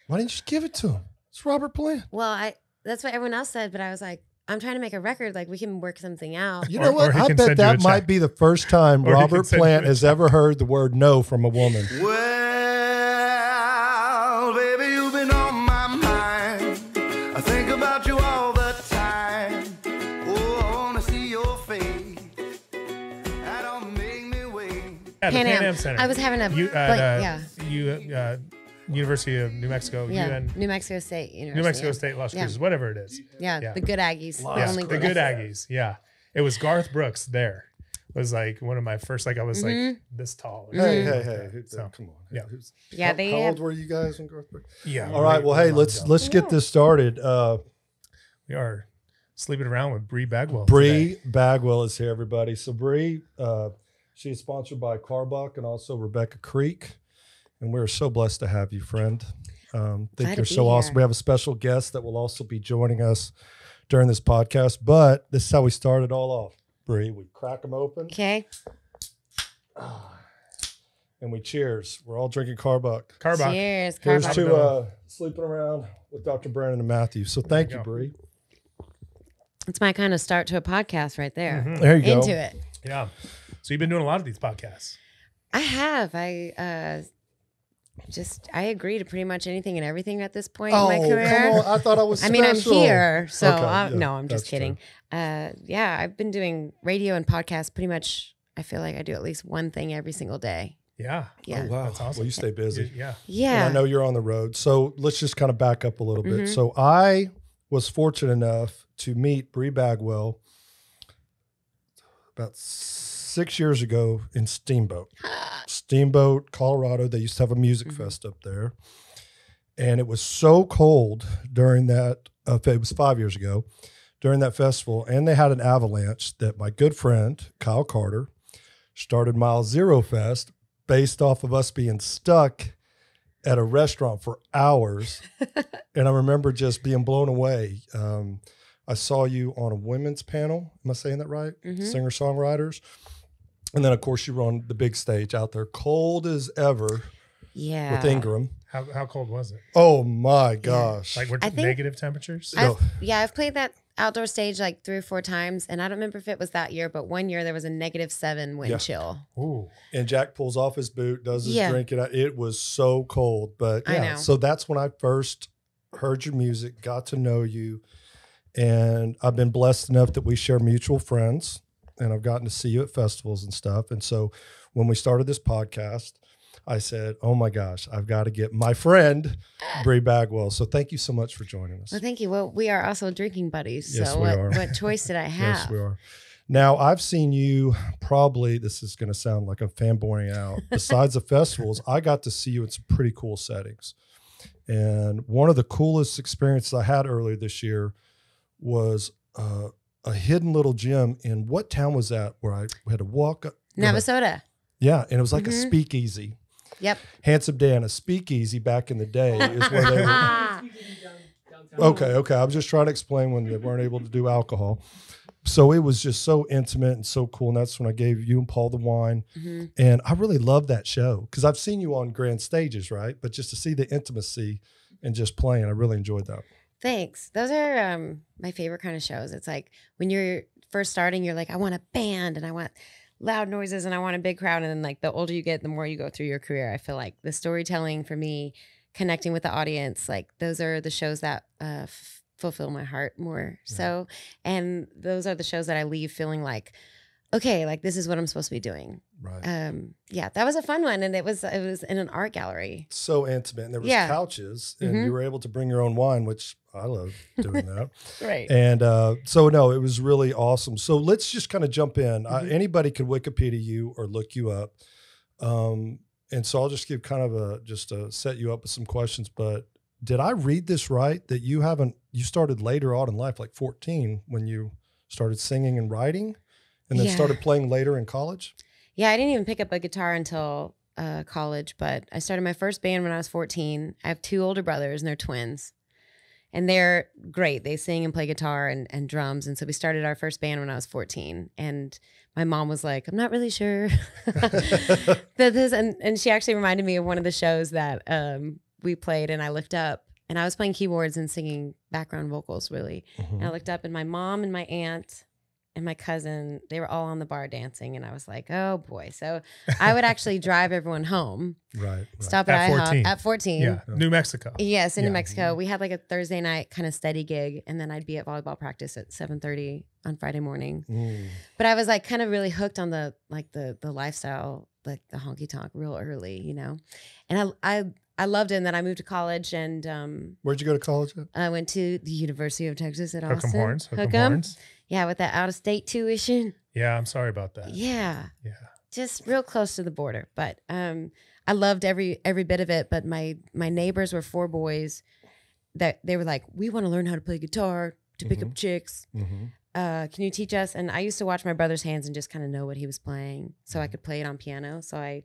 Why didn't you just give it to him? It's Robert Plant. Well, that's what everyone else said, but I was like, I'm trying to make a record. Like, we can work something out. You know what? I bet that might be the first time Robert Plant has ever heard the word no from a woman. Well, baby, you've been on my mind. I think about you all the time. Oh, I want to see your face. That don't make me wait. Pan Am Center. I was having a, University of New Mexico. New Mexico State University. New Mexico State, Las Cruces, whatever it is. Yeah, the good Aggies. The good Aggies, yeah. It was Garth Brooks there. It was like one of my first, like I was like this tall. Hey. So, come on. Yeah. How old were you guys when Garth Brooks? Yeah. All right. Well, hey, let's get this started. We are sleeping around with Bri Bagwell. Bri Bagwell is here, everybody. So Bri, she is sponsored by Carbuck and also Rebecca Creek. And we're so blessed to have you, friend. Think you're so awesome. We have a special guest that will also be joining us during this podcast. But this is how we start it all off, Bri. We crack them open. Okay. And we cheers. We're all drinking Carbuck. Cheers. Here's to sleeping around with Dr. Brandon and Matthew. So thank you, Bri. It's my kind of start to a podcast right there. Mm-hmm. There you go. Into it. Yeah. So you've been doing a lot of these podcasts. I have. I agree to pretty much anything and everything at this point in my career. Come on. I thought I was special. I mean, I'm here, so okay, no, I'm just kidding. I've been doing radio and podcasts pretty much. I feel like I do at least one thing every single day. Yeah. Oh, wow. That's awesome. Well, you stay busy. Yeah. Yeah. And I know you're on the road. So let's just kind of back up a little bit. So I was fortunate enough to meet Bri Bagwell about 6 years ago in Steamboat, Colorado. They used to have a music fest up there. And it was so cold during that, it was 5 years ago, during that festival. And they had an avalanche that my good friend, Kyle Carter, started Mile Zero Fest based off of us being stuck at a restaurant for hours. And I remember just being blown away. I saw you on a women's panel. Am I saying that right? Singer-songwriters. And then, of course, you were on the big stage out there, cold as ever. Yeah. With Ingram. How cold was it? Oh, my gosh. Like, negative temperatures? I've played that outdoor stage like 3 or 4 times, and I don't remember if it was that year, but one year there was a -7 wind chill. Ooh. And Jack pulls off his boot, does his drink. It was so cold. But I know. So that's when I first heard your music, got to know you. And I've been blessed enough that we share mutual friends, and I've gotten to see you at festivals and stuff. And so when we started this podcast, I said, oh my gosh, I've got to get my friend, Bri Bagwell. So thank you so much for joining us. Well, thank you. Well, we are also drinking buddies. Yes, so we are. what choice did I have? Yes, we are. Now, I've seen you probably, this is going to sound like I'm fanboying out. Besides the festivals, I got to see you in some pretty cool settings. And one of the coolest experiences I had earlier this year was a hidden little gym in, what town was that where I had to walk up? Navasota. Yeah, and it was like a speakeasy. Yep. Handsome Dan, a speakeasy back in the day is where they were. Okay. I was just trying to explain when they weren't able to do alcohol. So it was just so intimate and so cool. And that's when I gave you and Paul the wine. And I really loved that show because I've seen you on grand stages, right? But just to see the intimacy and just playing, I really enjoyed that. Thanks. Those are my favorite kind of shows. It's like when you're first starting, you're like, I want a band and I want loud noises and I want a big crowd. And then like the older you get, the more you go through your career. I feel like the storytelling for me, connecting with the audience, like those are the shows that fulfill my heart more. Yeah. So, and those are the shows that I leave feeling like, okay, like this is what I'm supposed to be doing. Right. Yeah, that was a fun one. And it was in an art gallery. So intimate. And there was couches and you were able to bring your own wine, which I love doing that. Right. And so, no, it was really awesome. So let's just kind of jump in. Anybody could Wikipedia you or look you up. And so I'll just give kind of just to set you up with some questions. But did I read this right? That you started later on in life, like 14, when you started singing and writing and then started playing later in college? Yeah, I didn't even pick up a guitar until college, but I started my first band when I was 14. I have 2 older brothers and they're twins. And they're great. They sing and play guitar and drums. And so we started our first band when I was 14. And my mom was like, I'm not really sure. And she actually reminded me of one of the shows that we played, and I looked up, and I was playing keyboards and singing background vocals, really. Mhm. And I looked up, and my mom and my aunt and my cousin, they were all on the bar dancing, and I was like, oh boy. So I would actually drive everyone home, Right. stop At at IHOP 14. at 14. Yeah, New Mexico. Yes, in New Yeah. Mexico. We had like a Thursday night kind of steady gig, and then I'd be at volleyball practice at 7:30 on Friday morning. Mm. But I was like kind of really hooked on the lifestyle, like the honky tonk real early, you know. And I loved it. And then I moved to college, and Where'd you go to college at? I went to the University of Texas at Hook 'em Austin. horns. Hook 'em Hook 'em. horns. Yeah, with that out of state tuition. Yeah, I'm sorry about that. Yeah. Yeah. Just real close to the border. But I loved every bit of it. But my neighbors were 4 boys that they were like, we want to learn how to play guitar to pick up chicks. Mm-hmm. Can you teach us? And I used to watch my brother's hands and just kind of know what he was playing, so I could play it on piano. So I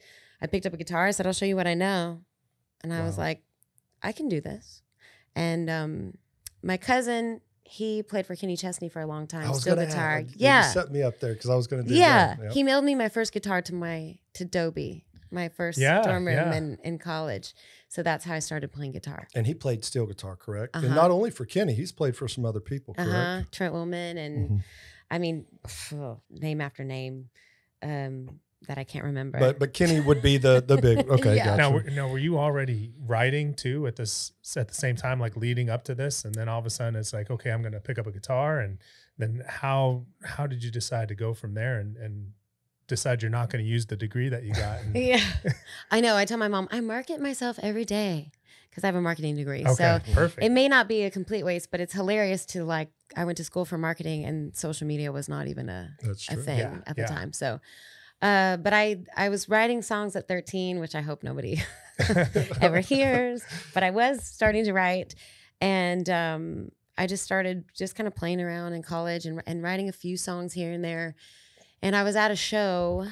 picked up a guitar. I said, I'll show you what I know. And I was Wow. like, I can do this. And my cousin, he played for Kenny Chesney for a long time, I was steel gonna guitar. ask, Yeah. You set me up there because I was going to do Yeah. that. Yep. He mailed me my first guitar to Dobie, my first Yeah, dorm room yeah. in college. So that's how I started playing guitar. And he played steel guitar, correct? And Uh-huh. not only for Kenny, he's played for some other people, correct? Uh-huh. Trent Willman and Mhm. I mean, name after name that I can't remember. But Kenny would be the big. Okay, Yeah. gotcha. Now, were you already writing too at the same time, like leading up to this, and then all of a sudden it's like, okay, I'm going to pick up a guitar, and then how did you decide to go from there and decide you're not going to use the degree that you got? And, Yeah, I know. I tell my mom I market myself every day because I have a marketing degree. okay, So perfect. it may not be a complete waste, but it's hilarious to like. I went to school for marketing, and social media was not even a That's true. thing Yeah, at the yeah. time. So, but I was writing songs at 13, which I hope nobody ever hears. But I was starting to write, and I just started just kind of playing around in college and writing a few songs here and there. And I was at a show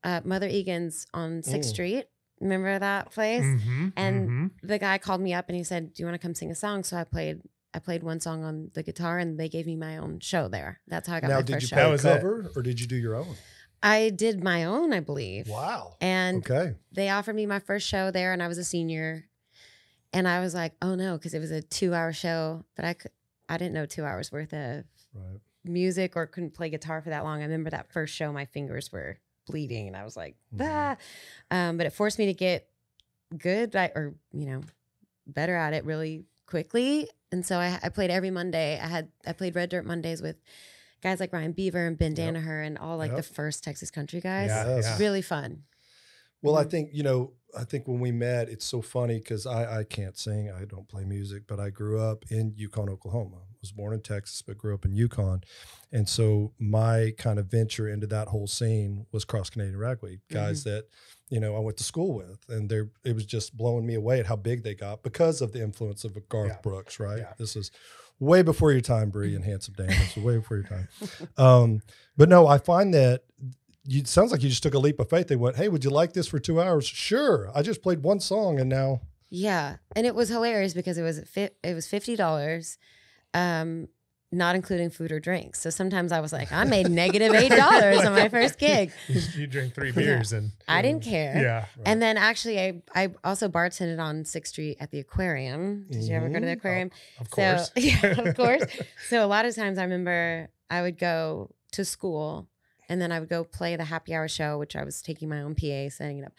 at Mother Egan's on 6th Street. Remember that place? Mhm, And mhm. the guy called me up and he said, "Do you want to come sing a song?" So I played one song on the guitar, and they gave me my own show there. That's how I got Now, my did first you show. play That a was it. cover or did you do your own? I did my own, I believe. Wow. And Okay. they offered me my first show there, and I was a senior. And I was like, oh no, because it was a 2-hour show, but I didn't know 2 hours worth of Right. music or couldn't play guitar for that long. I remember that first show, my fingers were bleeding, and I was like, Mhm. ah. But it forced me to get good better at it really quickly. And so I played every Monday. I played Red Dirt Mondays with guys like Ryan Beaver and Ben Yep. Danaher and all like Yep. the first Texas country guys. Yeah, Yes. yeah. Really fun. Well, I Mhm. think when we met, it's so funny because I can't sing. I don't play music, but I grew up in Yukon, Oklahoma. I was born in Texas, but grew up in Yukon. And so my kind of venture into that whole scene was Cross Canadian Ragweed, guys that, I went to school with. And it was just blowing me away at how big they got because of the influence of Garth Yeah. Brooks, right? Yeah. This is way before your time, Bri and Handsome Dan. This was way before your time. But no, I find that it sounds like you just took a leap of faith. They went, "Hey, would you like this for 2 hours?" Sure. I just played one song and now. Yeah, and it was hilarious because it was $50, not including food or drinks. So sometimes I was like, I made -$8 on my first gig. You drink 3 beers and I didn't care. yeah. And then actually, I also bartended on 6th Street at the aquarium. Did you ever go to the Mhm. aquarium? Of course. So, yeah, of course. So a lot of times I remember I would go to school and then I would go play the happy hour show, which I was taking my own PA, setting it up.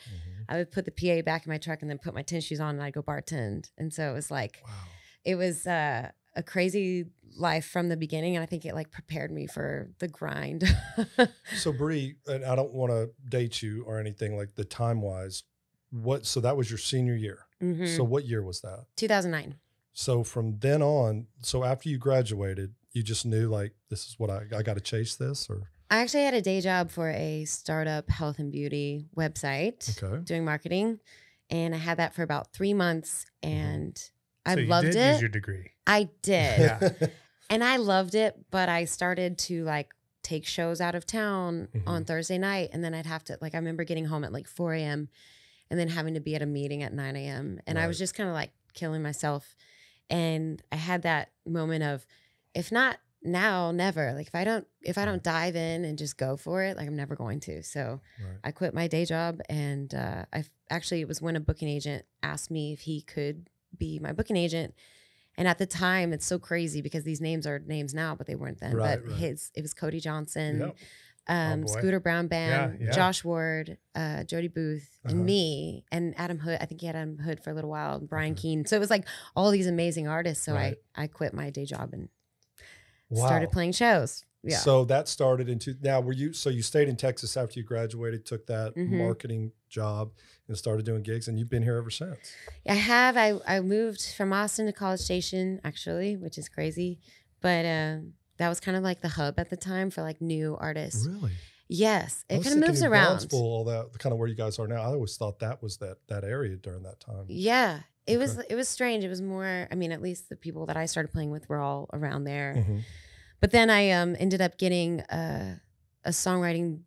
I would put the PA back in my truck and then put my tennis shoes on and I'd go bartend. And so it was like, Wow. it was a crazy life from the beginning. And I think it like prepared me for the grind. So Bri, and I don't want to date you or anything like the time wise. So that was your senior year. Mhm. So what year was that? 2009. So from then on, so after you graduated, you just knew like, this is what I got to chase this or? I actually had a day job for a startup health and beauty website Okay. doing marketing. And I had that for about 3 months and I So you loved did it. use your degree. I did. Yeah. And I loved it, but I started to like take shows out of town on Thursday night. And then I'd have to, like, I remember getting home at like 4 a.m. and then having to be at a meeting at 9 a.m. And I was Right. just kind of like killing myself. And I had that moment of, if not now, never. Like if I don't dive in and just go for it, like I'm never going to. So Right. I quit my day job. And it was when a booking agent asked me if he could be my booking agent. And at the time, it's so crazy because these names are names now, but they weren't then. Right, but right. it was Cody Johnson, Yep. Oh, boy. Scooter Brown Band, Yeah, yeah. Josh Ward, Jody Booth, Uh-huh. and me, and Adam Hood. I think he had Adam Hood for a little while, and Brian Okay. Keene. So it was like all these amazing artists. So Right. I quit my day job and Wow. started playing shows. Yeah. So that started now so you stayed in Texas after you graduated, took that Mhm. marketing job and started doing gigs, and you've been here ever since. I have. I moved from Austin to College Station, actually, which is crazy. But that was kind of like the hub at the time for like new artists. Really? Yes. I It was kind of moves thinking around. Brownsville, all that kind of where you guys are now. I always thought that was that area during that time. Yeah. It was Okay. it was strange. It was more, I mean, at least the people that I started playing with were all around there. Mhm. But then I ended up getting a songwriting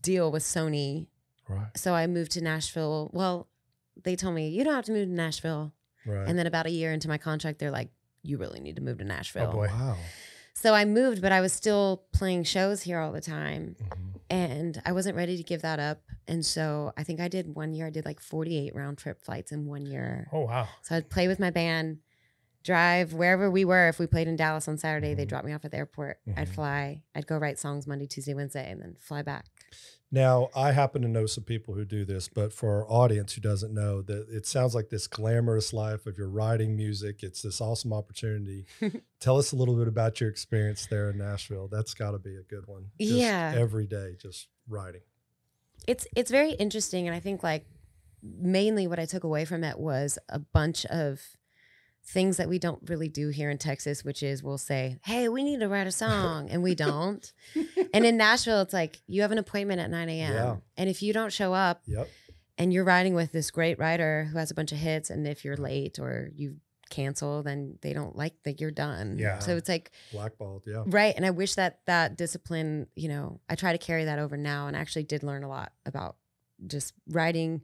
deal with Sony. Right. So I moved to Nashville. Well, they told me, you don't have to move to Nashville. Right. And then about a year into my contract, they're like, you really need to move to Nashville. Oh, boy. Wow. So I moved, but I was still playing shows here all the time. Mhm. And I wasn't ready to give that up. And so I think I did like 48 round trip flights in 1 year. Oh, wow. So I'd play with my band, drive wherever we were. If we played in Dallas on Saturday, they'd Mhm. drop me off at the airport. I'd Mhm. fly. I'd go write songs Monday, Tuesday, Wednesday, and then fly back. Now, I happen to know some people who do this, but for our audience who doesn't know, that it sounds like this glamorous life of your writing music. It's this awesome opportunity. Tell us a little bit about your experience there in Nashville. That's got to be a good one. Just Yeah. every day, just writing. It's very interesting. And I think like mainly what I took away from it was a bunch of things that we don't really do here in Texas, which is we'll say, hey, we need to write a song, and we don't. And in Nashville, it's like you have an appointment at 9 a.m. Yeah. And if you don't show up Yep. and you're riding with this great writer who has a bunch of hits, and if you're late or you cancel, then they don't like that you're done. Yeah. So it's like, Blackballed. Yeah. right. And I wish that discipline, I try to carry that over now, and I actually did learn a lot about just writing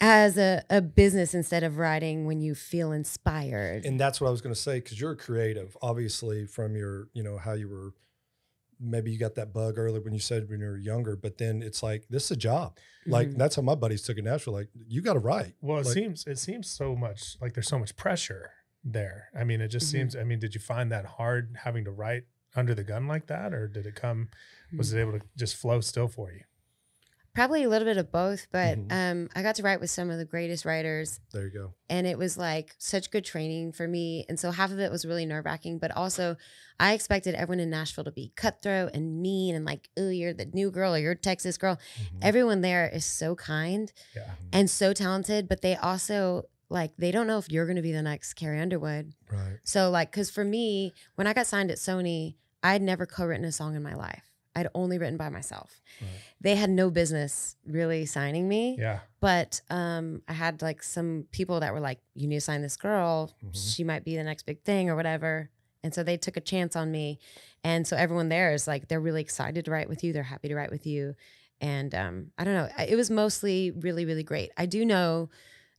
as a business instead of writing when you feel inspired. And that's what I was going to say, because you're creative, obviously, from your, how you were, maybe you got that bug early when you said when you were younger, but then it's like, this is a job. Like, Mhm. that's how my buddies took it natural. Like, you got to write. Well, Like- it seems so much like there's so much pressure there. I mean, it just Mhm. seems, I mean, did you find that hard having to write under the gun like that? Or did it come, was it able to just flow still for you? Probably a little bit of both, but Mhm. I got to write with some of the greatest writers, There you go. and it was like such good training for me. And so half of it was really nerve-wracking, but also I expected everyone in Nashville to be cutthroat and mean and like, oh, you're the new girl or you're a Texas girl. Mhm. Everyone there is so kind Yeah. and so talented, but they also like, they don't know if you're going to be the next Carrie Underwood. Right. So like, cause for me, when I got signed at Sony, I'd never co-written a song in my life. I'd only written by myself. Right. They had no business really signing me. Yeah. But I had like some people that were like, you need to sign this girl. Mhm. She might be the next big thing or whatever. And so they took a chance on me. And so everyone there is like, they're really excited to write with you. They're happy to write with you. And I don't know. It was mostly really, really great. I do know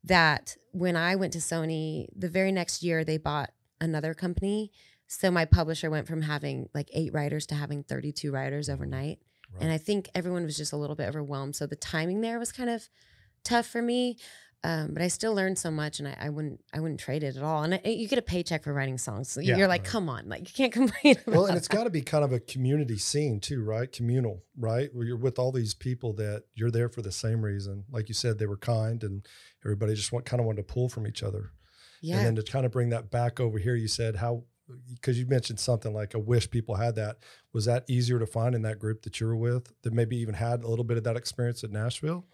that when I went to Sony, the very next year they bought another company. So my publisher went from having like 8 writers to having 32 writers overnight. Right. And I think everyone was just a little bit overwhelmed. So the timing there was kind of tough for me. But I still learned so much, and I wouldn't trade it at all. And you get a paycheck for writing songs. So Yeah, you're like, right. come on, like you can't complain about Well, and it's that. got to be kind of a community scene too, right? Communal, right? Where you're with all these people that you're there for the same reason. Like you said, they were kind, and everybody just kind of wanted to pull from each other. Yeah. And then to kind of bring that back over here, you said because you mentioned something like, I wish people had that. Was that easier to find in that group that you were with that maybe even had a little bit of that experience at Nashville?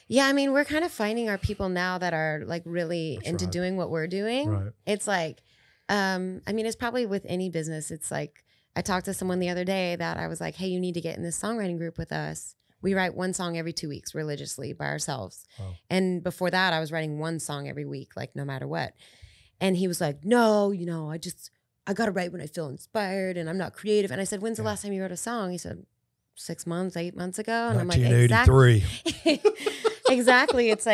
Yeah, I mean, we're kind of finding our people now that are like really That's into right. doing what we're doing. Right. It's like, I mean, it's probably with any business. It's like, I talked to someone the other day that I was like, hey, you need to get in this songwriting group with us. We write one song every 2 weeks religiously by ourselves. Wow. And before that, I was writing one song every week, like no matter what. And he was like, no, I got to write when I feel inspired and I'm not creative. And I said, when's the Yeah. last time you wrote a song? He said, 6 months, 8 months ago. And I'm like, 1983. exactly. It's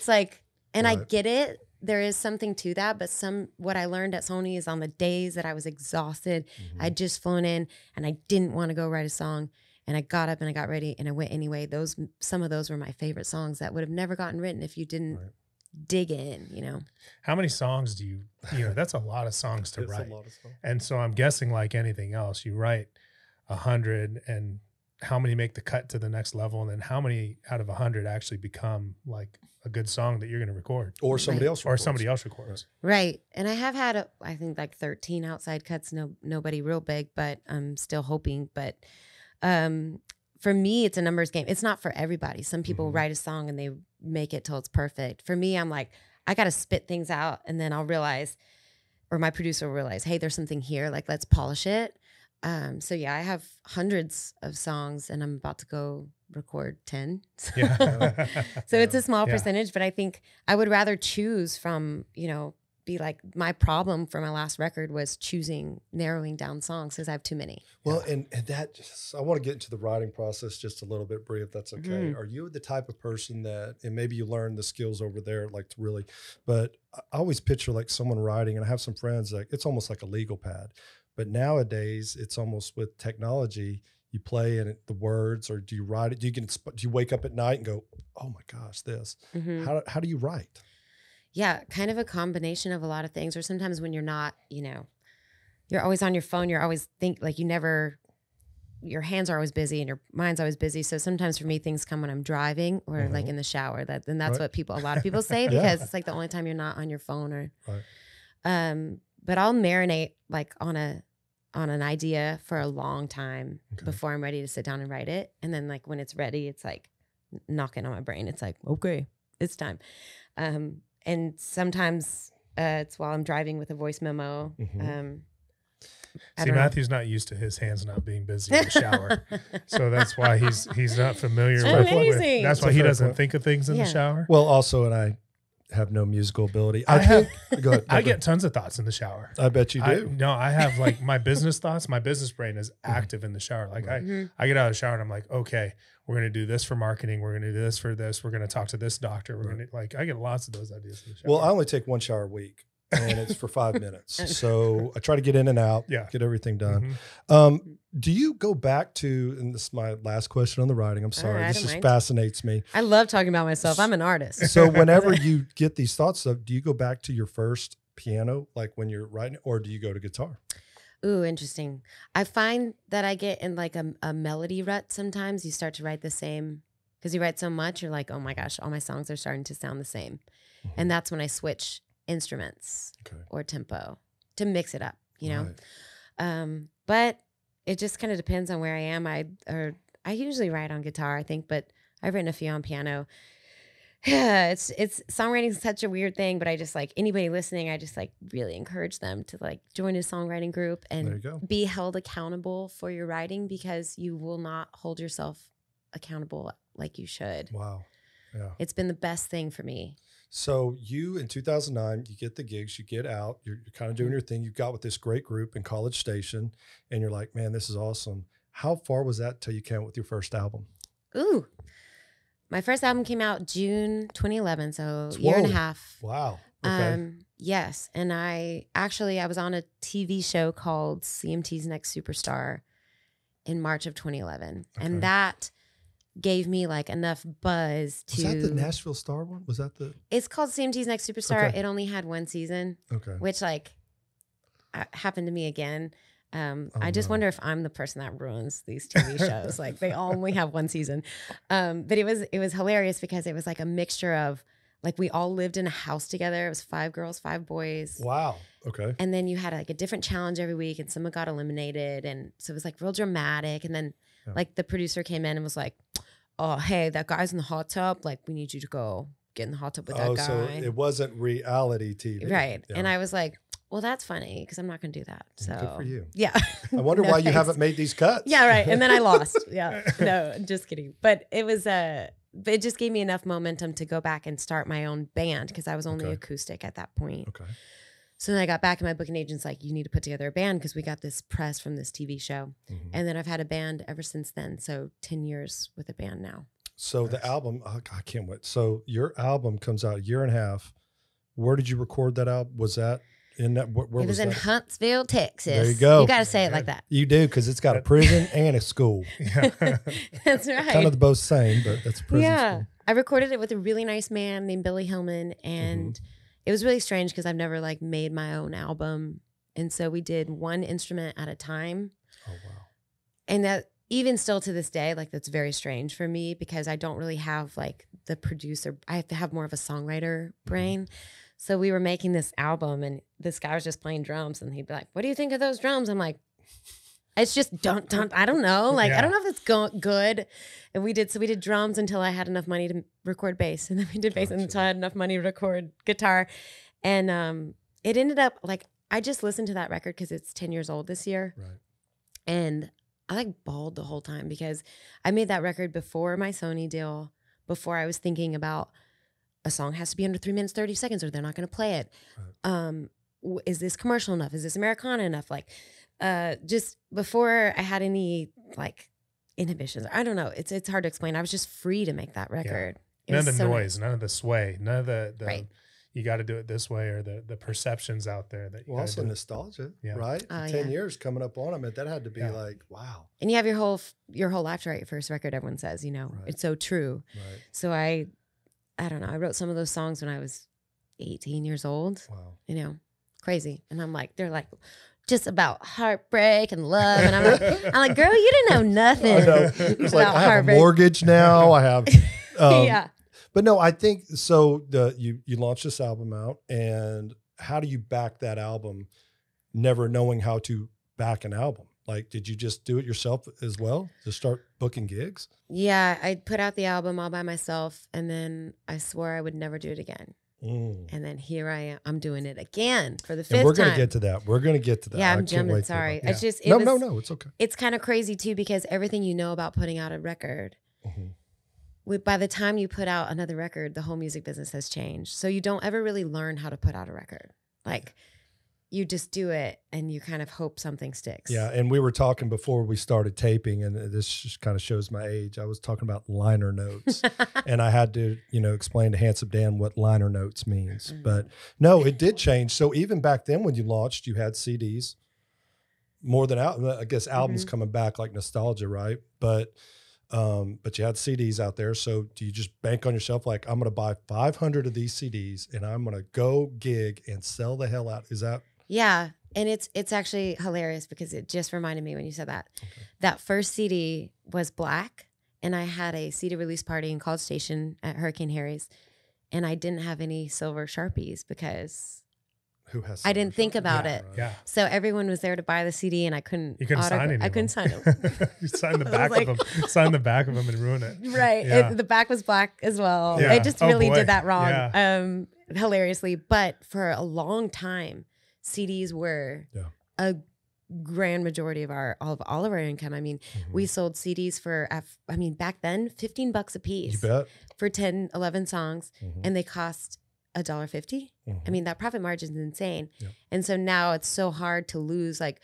like, and I Right. get it. There is something to that, but what I learned at Sony is on the days that I was exhausted, Mhm. I'd just flown in and I didn't want to go write a song. And I got up and I got ready and I went anyway. Some of those were my favorite songs that would have never gotten written if you didn't Right. dig in, you know. How many songs do you know, that's a lot of songs to It's write. a lot of stuff. And so I'm guessing like anything else, you write 100 and how many make the cut to the next level? And then how many out of 100 actually become like a good song that you're going to record Or somebody else or records. somebody else records? Right. And I have had, I think like 13 outside cuts, nobody real big, but I'm still hoping. But for me, it's a numbers game. It's not for everybody. Some people write a song and they make it till it's perfect. For me, I'm like, I got to spit things out and then I'll realize, or my producer will realize, hey, there's something here. Like, let's polish it. So yeah, I have hundreds of songs and I'm about to go record 10. Yeah. So it's a small Yeah. percentage, but I think I would rather choose from, you know, be like, my problem for my last record was narrowing down songs because I have too many. Well, and that just, I want to get into the writing process just a little bit, Bri, if that's okay. Mhm. Are you the type of person that, and maybe you learn the skills over there, like to really, but I always picture like someone writing, and I have some friends like it's almost like a legal pad. But nowadays, it's almost with technology. You play and the words, or do you write it? Do you wake up at night and go, "Oh my gosh, this"? Mhm. How do you write? Yeah, kind of a combination of a lot of things. Or sometimes when you're not, you know, you're always on your phone. You're always your hands are always busy and your mind's always busy. So sometimes for me, things come when I'm driving or like in the shower. And that's Right. what a lot of people say Yeah. because it's like the only time you're not on your phone or. Right. But I'll marinate like on an idea for a long time Okay. before I'm ready to sit down and write it. And then like when it's ready, it's like knocking on my brain. It's like, okay, it's time. And sometimes it's while I'm driving with a voice memo. Mhm. I See, don't know. Matthew's not used to his hands not being busy in the shower. So that's why he's not familiar It's with amazing. that's why That's a he fair doesn't point. think of things in the Yeah. shower. Well, also, and I have no musical ability. I have- Go ahead. I get tons of thoughts in the shower. I bet you do. I have like my business thoughts. My business brain is active in the shower. Like Mhm. I get out of the shower and I'm like, okay, we're going to do this for marketing. We're going to do this for this. We're going to talk to this doctor. We're going to like, I get lots of those ideas in the shower. Well, I only take one shower a week, and it's for 5 minutes. So I try to get in and out, Yeah. get everything done. Mhm. Do you go back to, and this is my last question on the writing, I'm sorry, I this don't just mind. fascinates me. I love talking about myself. I'm an artist. So whenever you get these thoughts of, do you go back to your first piano, like when you're writing, or do you go to guitar? Ooh, interesting. I find that I get in like a melody rut sometimes. You start to write the same because you write so much. You're like, oh my gosh, all my songs are starting to sound the same. And that's when I switch instruments Okay. or tempo to mix it up, you know? Right. But it just kind of depends on where I am. I usually write on guitar, I think, but I've written a few on piano. Yeah, it's songwriting is such a weird thing, but I just like anybody listening, I just like really encourage them to like join a songwriting group There you and go. be held accountable for your writing because you will not hold yourself accountable like you should. Wow. Yeah. It's been the best thing for me. So you, in 2009, you get the gigs, you get out, you're kind of doing your thing. You got with this great group in College Station, and you're like, man, this is awesome. How far was that till you came out with your first album? Ooh. My first album came out June 2011, so a year and a Whoa. half. Wow. Okay. Yes, and I was on a TV show called CMT's Next Superstar in March of 2011, Okay. and that gave me like enough buzz to. Was that the Nashville Star one? Was that the? It's called CMT's Next Superstar. Okay. It only had one season, Okay. which like happened to me again. I just no. wonder if I'm the person that ruins these TV shows. Like they only have one season. But it was hilarious because it was like a mixture of like we all lived in a house together. It was 5 girls, 5 boys. Wow. Okay. And then you had like a different challenge every week and someone got eliminated. And so it was like real dramatic. And then Yeah. like the producer came in and was like, oh, hey, that guy's in the hot tub. Like we need you to go get in the hot tub with that guy. So it wasn't reality TV. Right. Yeah. And I was like, well, that's funny because I'm not going to do that. So Good for you. Yeah. I wonder No why you thanks. haven't made these cuts. Yeah, right. And then I lost. Yeah. No, just kidding. But it was but it just gave me enough momentum to go back and start my own band because I was only Okay. acoustic at that point. Okay. So then I got back and my booking agent's like, you need to put together a band because we got this press from this TV show. Mhm. And then I've had a band ever since then. So 10 years with a band now. So the album, I can't wait. So your album comes out a year and a half. Where did you record that album? Was that in that? Where It was in that? Huntsville, Texas. There you go. You got to say it like that. You do, because it's got a prison and a school. Yeah. That's right. Kind of the both same, but that's a prison Yeah. school. I recorded it with a really nice man named Billy Hillman, and it was really strange because I've never like made my own album, and so we did one instrument at a time. Oh wow! And that even still to this day, like that's very strange for me because I don't really have like the producer. I have to have more of a songwriter brain. So we were making this album, and this guy was just playing drums, and he'd be like, "What do you think of those drums?" I'm like, "It's just don't. I don't know. Like I don't know if it's good." And we did drums until I had enough money to record bass, and then we did bass until I had enough money to record guitar, and it ended up like I just listened to that record because it's 10 years old this year, Right. and I like bawled the whole time because I made that record before my Sony deal, before I was thinking about a song has to be under 3 minutes, 30 seconds or they're not going to play it. Right. Is this commercial enough? Is this Americana enough? Like, just before I had any like inhibitions. I don't know. It's hard to explain. I was just free to make that record. Yeah. None of the noise, none of the sway, none of the right. You got to do it this way, or the perceptions out there that you also nostalgia, right? 10 years coming up on them, that had to be like, wow. And you have your whole life to write your first record. Everyone says, you know, it's so true. Right. So I don't know. I wrote some of those songs when I was 18 years old. Wow. You know, crazy. And I'm like, they're like just about heartbreak and love. And I'm like, girl, you didn't know nothing. I know. It's like I have a mortgage now. I have, yeah. But no, I think so. You launched this album out, and how do you back that album, never knowing how to back an album? Like, did you just do it yourself as well to start booking gigs? Yeah, I put out the album all by myself, and then I swore I would never do it again. And then here I am. I'm doing it again for the 5th time. We're going to get to that. We're going to get to that. Yeah, I'm jumping. Sorry. Yeah. It's just no. It's okay. It's kind of crazy too because everything you know about putting out a record. By the time you put out another record, the whole music business has changed. So you don't ever really learn how to put out a record. Like you just do it and you kind of hope something sticks. Yeah. And we were talking before we started taping, and this just kind of shows my age. I was talking about liner notes and I had to, explain to Handsome Dan what liner notes means. But no, it did change. So even back then when you launched, you had CDs more than I guess albums coming back like nostalgia, right? But you had CDs out there. So do you just bank on yourself? Like, I'm going to buy 500 of these CDs and I'm going to go gig and sell the hell out. Is that? Yeah. And it's actually hilarious because it just reminded me when you said that. Okay. That first CD was black, and I had a CD release party in College Station at Hurricane Harry's, and I didn't have any silver Sharpies because I didn't think about it. Right. Yeah. So everyone was there to buy the CD, and I couldn't. You couldn't sign anything. I couldn't sign them. You signed the back of them. Sign the back of them and ruin it. Right. Yeah. The back was black as well. Yeah. I just really boy. did that wrong. Yeah. Hilariously, but for a long time, CDs were a grand majority of all of our income. I mean, we sold CDs for, back then, $15 a piece. You bet. For 10, 11 songs, and they cost $1.50. I mean, that profit margin is insane. Yep. And so now it's so hard to lose. Like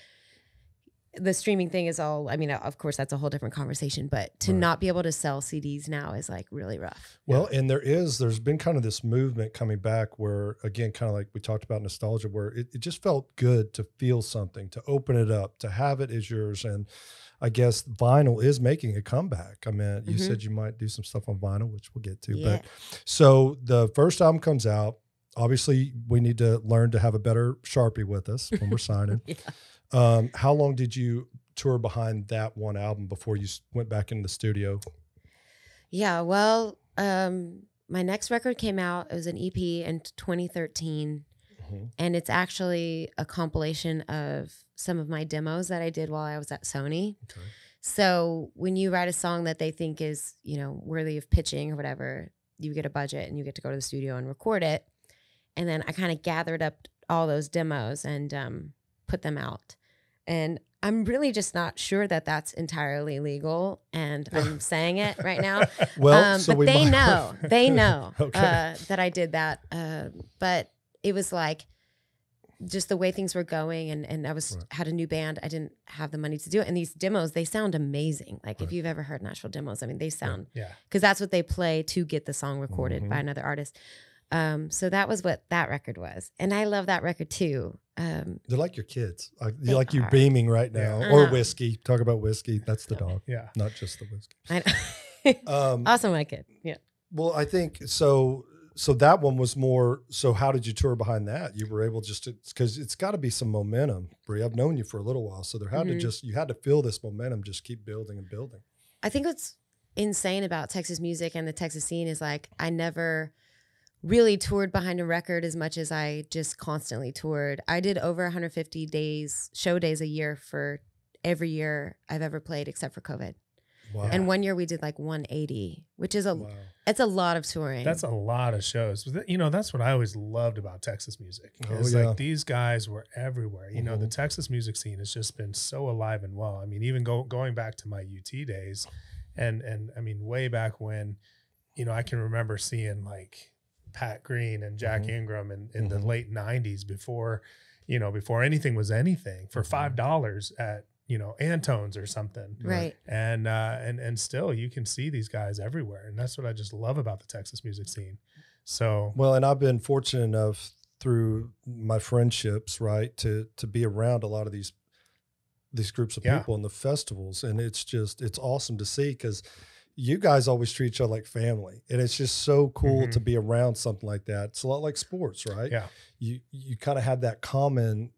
the streaming thing is all, of course, that's a whole different conversation, but to not be able to sell CDs now is like really rough. Well, and there's been kind of this movement coming back where, again, kind of like we talked about nostalgia, where it just felt good to feel something, to open it up, to have it as yours. And I guess vinyl is making a comeback. I mean, you said you might do some stuff on vinyl, which we'll get to. Yeah. But so the first album comes out. Obviously, we need to learn to have a better Sharpie with us when we're signing. How long did you tour behind that one album before you went back into the studio? Yeah, well, my next record came out. It was an EP in 2013. And it's actually a compilation of some of my demos that I did while I was at Sony. Okay. So when you write a song that they think is, worthy of pitching or whatever, you get a budget and you get to go to the studio and record it. And then I kind of gathered up all those demos and put them out. And I'm really just not sure that that's entirely legal, and I'm saying it right now. Well, so but they know okay. That I did that. But it was like just the way things were going, and I had a new band. I didn't have the money to do it. And these demos, they sound amazing. Like if you've ever heard Nashville demos, they sound, because that's what they play to get the song recorded by another artist. So that was what that record was. And I love that record too. They're like your kids. Like you're beaming right now. Or whiskey. Talk about whiskey. That's the dog. Yeah. Not just the whiskey. I know. Also my kid. Yeah. Well, I think so. So that one was more. So how did you tour behind that? You were able just to, because it's got to be some momentum, Bri. I've known you for a little while, so there had to just, you had to feel this momentum, just keep building and building. I think what's insane about Texas music and the Texas scene is like I never really toured behind a record as much as I just constantly toured. I did over 150 show days a year for every year I've ever played except for COVID. Wow. And one year we did like 180, which is it's a lot of touring. That's a lot of shows. You know, that's what I always loved about Texas music. It's yeah. like these guys were everywhere. You know, the Texas music scene has just been so alive and well. I mean, even going back to my UT days, and I mean, way back when, you know, I can remember seeing like Pat Green and Jack Ingram in the late 90s before anything was anything, for $5 at, you know, Antone's or something. Right. And still you can see these guys everywhere. And that's what I just love about the Texas music scene. So, well, and I've been fortunate enough through my friendships, right, to be around a lot of these groups of people in the festivals. And it's awesome to see, because you guys always treat each other like family. And it's just so cool to be around something like that. It's a lot like sports, right? Yeah. You kind of have that common,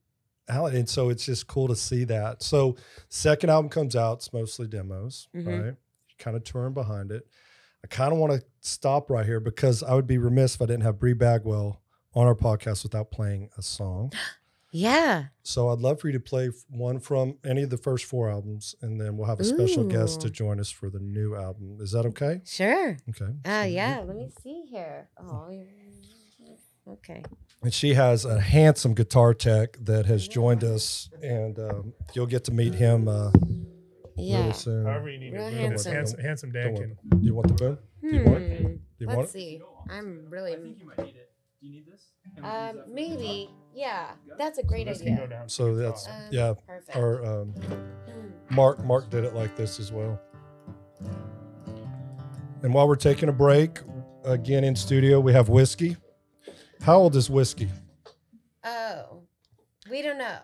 and so it's just cool to see that. So second album comes out, it's mostly demos, right? You're kind of touring behind it. I kind of want to stop right here because I would be remiss if I didn't have Bri Bagwell on our podcast without playing a song. Yeah. So I'd love for you to play one from any of the first 4 albums, and then we'll have a special guest to join us for the new album. Is that okay? Sure. Okay. Yeah. Let me see here. Oh, okay. And she has a handsome guitar tech that has joined us, and you'll get to meet him really soon. However you need Real it. Handsome Dan can. Do you want the boom? Do you want it? Do you want Let's it? see. I'm really. I think you might need it. Do you need this? Maybe. Yeah. That's a great idea. So that's Perfect. Our Mark did it like this as well. And while we're taking a break, again in studio we have Whiskey. How old is Whiskey? Oh, we don't know.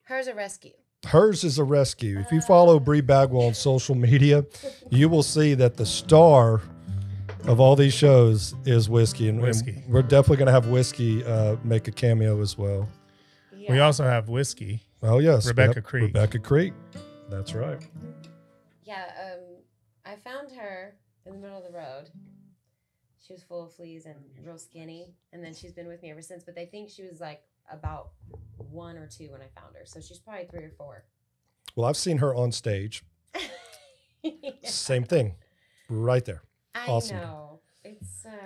Hers a rescue. Hers is a rescue. If you follow Bri Bagwell on social media, you will see that the star of all these shows is Whiskey. And we're definitely going to have Whiskey make a cameo as well. Yeah. We also have Whiskey. Oh, yes. Rebecca Creek. Rebecca Creek. That's right. Yeah, I found her in the middle of the road. She was full of fleas and real skinny, and then she's been with me ever since. But they think she was like about 1 or 2 when I found her, so she's probably 3 or 4. Well, I've seen her on stage. Same thing, right there. Awesome. I know. It's yeah.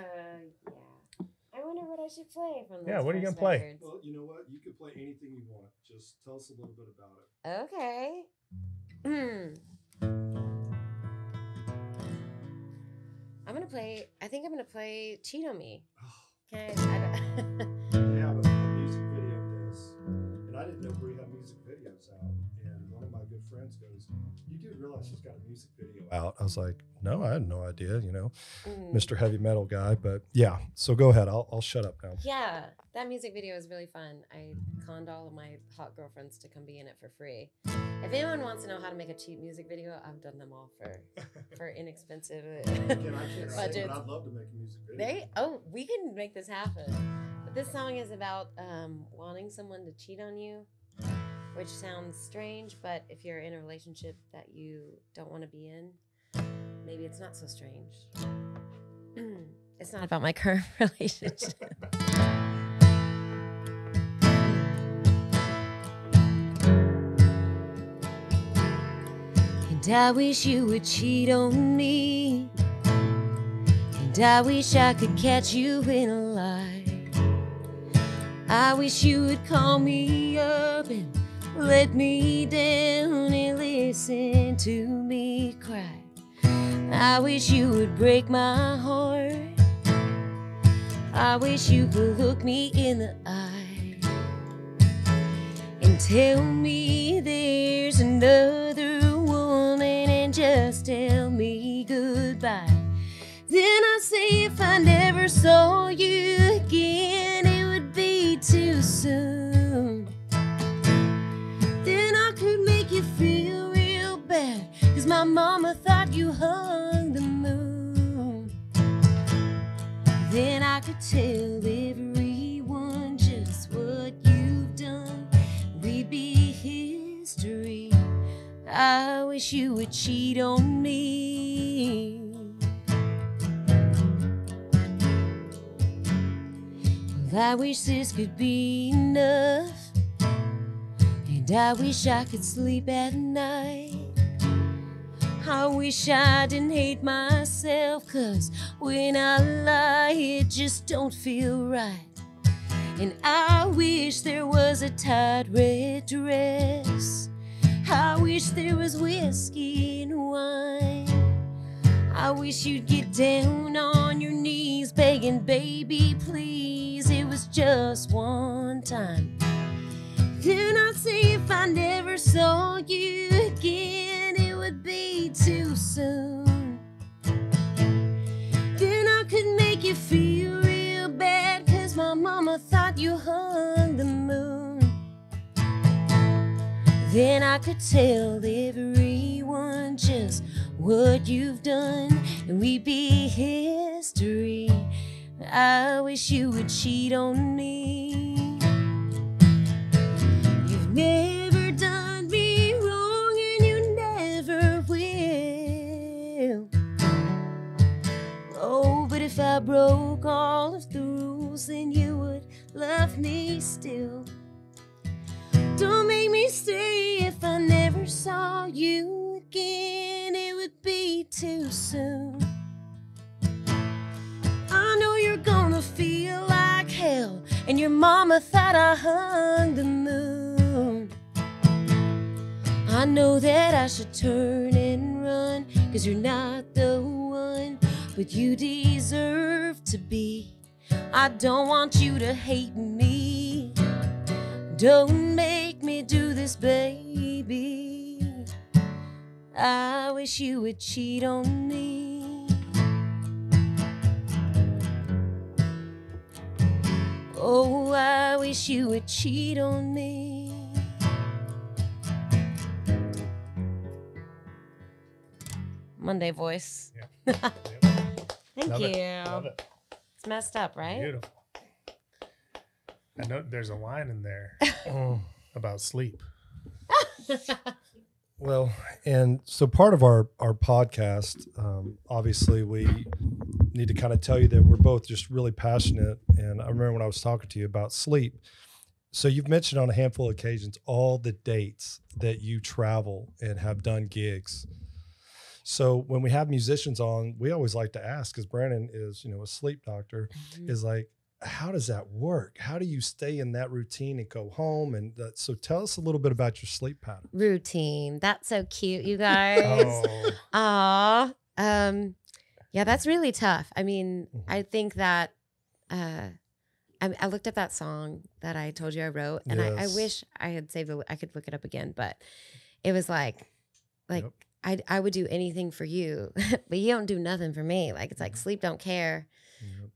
I wonder what I should play from this. Yeah, what are you gonna play? records. Well, you know what? You can play anything you want. Just tell us a little bit about it. Okay. I think I'm gonna play Cheat on Me. Okay. We have a music video of this, and I didn't know Bri had music videos out. And one of my good friends goes, "You do realize she's got a music video out?" I was like, "No, I had no idea." You know, Mr. Heavy Metal guy. But yeah, so go ahead. I'll shut up now. Yeah, that music video is really fun. I conned all of my hot girlfriends to come be in it for free. If anyone wants to know how to make a cheap music video, I've done them all for inexpensive Again, I can't sing, budgets. but I'd love to make a music video. We can make this happen. But this song is about wanting someone to cheat on you, which sounds strange, but if you're in a relationship that you don't want to be in, maybe it's not so strange. It's not about my current relationship. And I wish you would cheat on me. And I wish I could catch you in a lie. I wish you would call me up and let me down and listen to me cry. I wish you would break my heart. I wish you could look me in the eye and tell me there's another woman and just tell me goodbye. Then I say if I never saw you again, it would be too soon. Then I could make you feel real bad, 'cause my mama thought you hung the moon. wish you would cheat on me. I wish this could be enough, and I wish I could sleep at night. I wish I didn't hate myself, 'cause when I lie it just don't feel right. And I wish there was a tight red dress. I wish there was whiskey and wine. I wish you'd get down on your knees begging, baby, please. It was just one time. Then I'd say if I never saw you again, it would be too soon. Then I could make you feel real bad, 'cause my mama thought you hung the moon. Then I could tell everyone just what you've done, and we'd be history. I wish you would cheat on me. You've never done me wrong, and you never will. Oh, but if I broke all of the rules, then you would love me still. Don't make me stay if I never saw you again. It would be too soon. I know you're gonna feel like hell, and your mama thought I hung the moon. I know that I should turn and run, 'cause you're not the one, but you deserve to be. I don't want you to hate me. Don't make me do this, baby. I wish you would cheat on me. Oh, I wish you would cheat on me. Monday voice. Yeah. Thank Love you. it. Love it. It's messed up, right? Beautiful. I know there's a line in there about sleep. Well, and so part of our podcast, obviously, we need to kind of tell you that we're both just really passionate. And I remember when I was talking to you about sleep. So you've mentioned on a handful of occasions all the dates that you travel and have done gigs. So when we have musicians on, we always like to ask, because Brandon is, a sleep doctor, is like, how does that work? How do you stay in that routine and go home? And so tell us a little bit about your sleep pattern. Routine. That's so cute, you guys. Oh, Aw. Yeah, that's really tough. I mean, I think that I looked up that song that I told you I wrote, and I Yes. wish I had saved it. I could look it up again, but it was like Yep. I would do anything for you, but you don't do nothing for me. Like, it's like sleep don't care.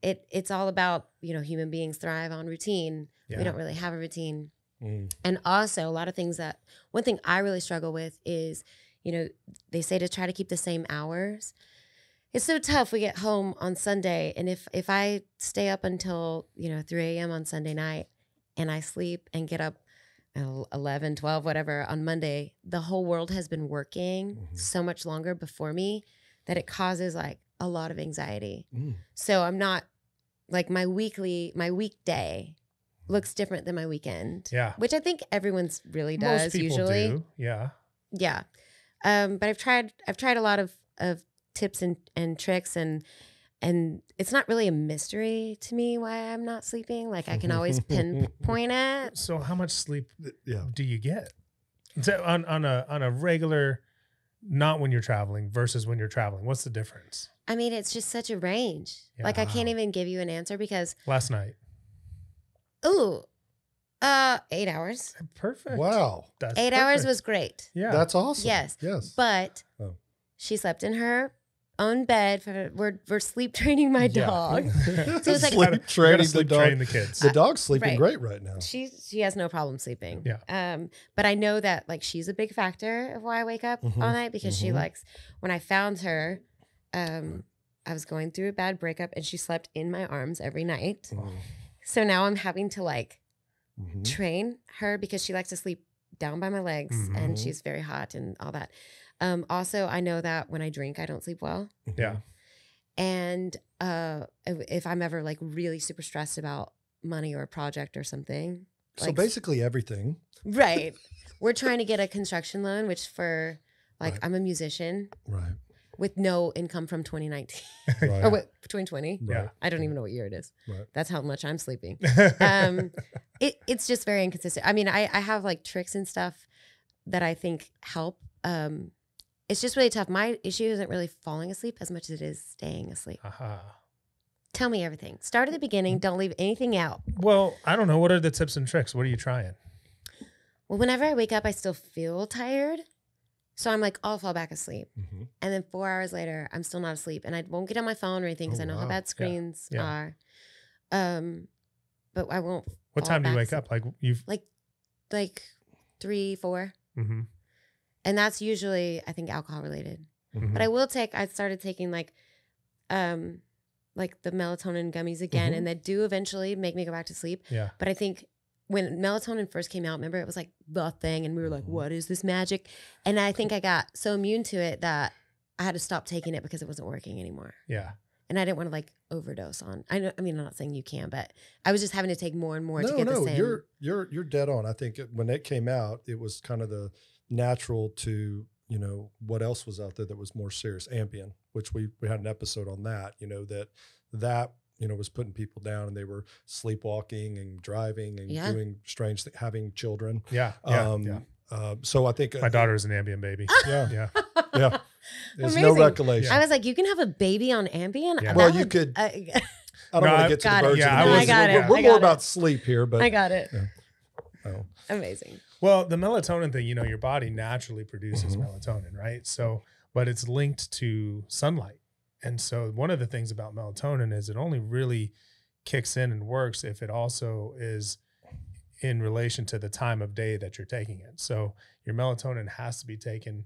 It's all about, human beings thrive on routine. yeah. We don't really have a routine. Mm. And also a lot of things one thing I really struggle with is, they say to try to keep the same hours. It's so tough. We get home on Sunday, and if I stay up until, 3 a.m. on Sunday night and I sleep and get up 11, 12, whatever on Monday, the whole world has been working so much longer before me that it causes like a lot of anxiety. So I'm not like my weekday looks different than my weekend. Yeah. Which I think everyone's really Most does people usually. do. Yeah. Yeah. But I've tried a lot of tips and tricks, and it's not really a mystery to me why I'm not sleeping. Like, I can always pinpoint it. So how much sleep Yeah. do you get? So on a regular, not when you're traveling versus when you're traveling? What's the difference? I mean, it's just such a range. Like, I can't even give you an answer because, Last night. 8 hours. Perfect. Wow. That's 8 hours perfect. was great. Yeah. That's awesome. Yes. Yes. But Oh. she slept in her own bed. We're sleep training my Yeah. dog. So it's like, Sleep You gotta training the sleep dog. train the kids. The dog's sleeping Right. great right now. she has no problem sleeping. Yeah. But I know that like she's a big factor of why I wake up all night, because she likes, when I found her, I was going through a bad breakup and she slept in my arms every night. So now I'm having to like train her, because she likes to sleep down by my legs, and she's very hot and all that. Also, I know that when I drink, I don't sleep well. Yeah. And if I'm ever like really super stressed about money or a project or something. So like, basically everything. right. We're trying to get a construction loan, which for like, Right. I'm a musician Right. with no income from 2019 Right. or what, 2020. Right. I don't even know what year it is. Right. That's how much I'm sleeping. It's just very inconsistent. I mean, I have like tricks and stuff that I think help. It's just really tough. My issue isn't really falling asleep as much as it is staying asleep. Tell me everything. Start at the beginning. Don't leave anything out. Well, I don't know. What are the tips and tricks? What are you trying? Well, whenever I wake up, I still feel tired. So I'm like, I'll fall back asleep. Mm-hmm. And then 4 hours later, I'm still not asleep. And I won't get on my phone or anything because Oh, I know how wow. bad screens Yeah. are. But I won't. What fall time do you back wake asleep. up? Like you've. Like 3, 4. Mm-hmm. And that's usually, I think, alcohol related. Mm-hmm. But I started taking like the melatonin gummies again, Mhm. and that do eventually make me go back to sleep. Yeah. But I think when melatonin first came out, remember it was like the thing, and we were like, "What is this magic?" And I think I got so immune to it that I had to stop taking it because it wasn't working anymore. Yeah. And I didn't want to like overdose on. I mean, I'm not saying you can, but I was just having to take more and more to No, get the no, same. you're dead on. I think when it came out, it was kind of the natural to, you know, what else was out there that was more serious, Ambien, which we had an episode on that, you know, that you know was putting people down, and they were sleepwalking and driving and Yeah. doing strange things, having children. Yeah. Yeah. So I think My daughter is an Ambien baby. yeah, Yeah. yeah. There's no Amazing. recollection. I was like, you can have a baby on Ambien. Yeah. Well, That you would- could- I I don't No, want I to get to the got it. birds. Yeah, and I the was- bees. I got it. We're I more got about it. sleep here, but got it. oh. Amazing. Well, the melatonin thing, you know, your body naturally produces Mhm. melatonin, right? So, but it's linked to sunlight. And so one of the things about melatonin is it only really kicks in and works if it also is in relation to the time of day that you're taking it. So your melatonin has to be taken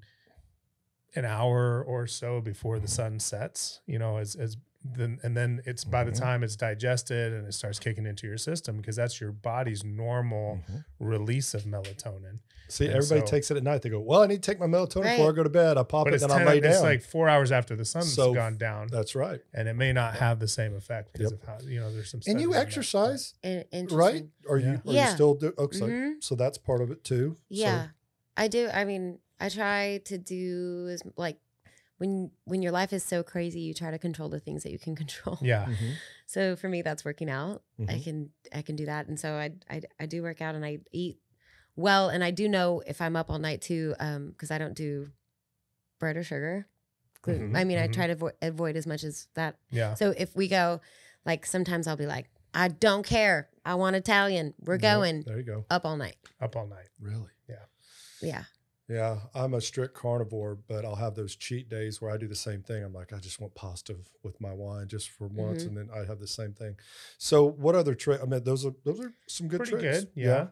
an hour or so before the sun sets, you know, and then it's by the Mhm. time it's digested and it starts kicking into your system, because that's your body's normal Mhm. release of melatonin. See, And everybody so- takes it at night. They go, well, I need to take my melatonin Right. before I go to bed. I pop But it, it's, then I lay down. it's like 4 hours after the sun's So, gone down, That's right. and it may not have the same effect because Yep. of how, you know, there's some. And you studies on that. exercise, Interesting. right? Or Yeah. you Yeah. still do? Okay, Mhm. so that's part of it too. Yeah, I do. I mean, I try to do as like when your life is so crazy, you try to control the things that you can control. So, Yeah. mhm, So for me, that's working out. I mhm. can do that, and so I do work out and I eat well, and I do know if I'm up all night too, because I don't do bread or sugar. Gluten. Mhm, I mean, I mhm. try to avoid as much as that. Yeah. So if we go, like sometimes I'll be like, I don't care. I want Italian. We're Yep, going There you go. up all night. Up all night. Really? Yeah. Yeah, I'm a strict carnivore, but I'll have those cheat days where I do the same thing. I'm like, I just want pasta with my wine just for once, Mhm. and then I have the same thing. So, what other trick? I mean, those are some good Pretty tricks. good. Yeah.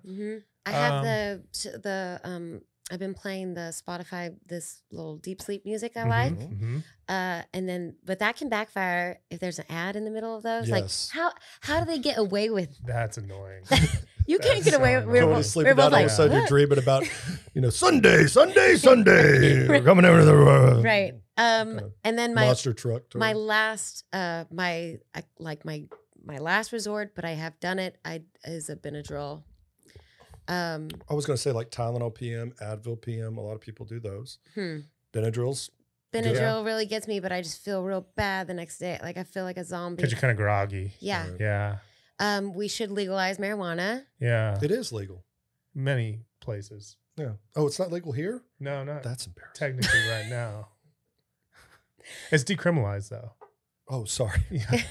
I have I've been playing the Spotify, this little deep sleep music I like. Mhm. And then, but that can backfire if there's an ad in the middle of those. Yes. Like how do they get away with? That's annoying. You can't That's get away so with. annoying. Going to sleep we're at night, both all of like, a sudden you're "What?" dreaming about, Sunday. We're coming over to the Right. Okay. And then my monster truck. tour. my last my last resort, but I have done it. Is a Benadryl. I was going to say like Tylenol PM, Advil PM. A lot of people do those. Benadryls. Benadryl really gets me, but I just feel real bad the next day. Like I feel like a zombie. Because you're kind of groggy. Yeah. Right. Yeah. We should legalize marijuana. Yeah. It is legal. Many places. Yeah. Oh, it's not legal here? No, not That's embarrassing. technically right now. It's decriminalized though. Oh, sorry. Yeah.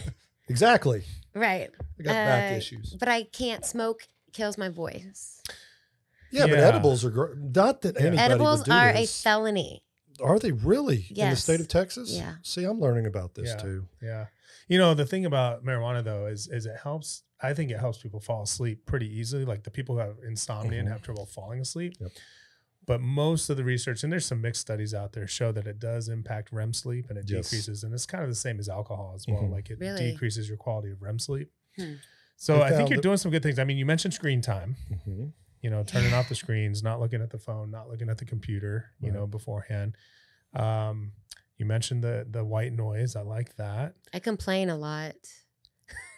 Exactly. Right. I got back issues. But I can't smoke. Kills my voice. Yeah, but Yeah. edibles are not that anybody Edibles would do are this. a felony. Are they really in the Yes. state of Texas? Yeah. See, I'm learning about this Yeah. too. Yeah. You know, the thing about marijuana though is it helps. I think it helps people fall asleep pretty easily. Like the people who have insomnia and Mhm. have trouble falling asleep. Yep. But most of the research, and there's some mixed studies out there, show that it does impact REM sleep and it Yes. decreases. And it's kind of the same as alcohol as well. Mhm. Like it Really? decreases your quality of REM sleep. Hmm. So I I think found you're that- doing some good things. I mean, you mentioned screen time. Mhm. turning off the screens, not looking at the phone, not looking at the computer, beforehand. You mentioned the white noise. I like that. I complain a lot.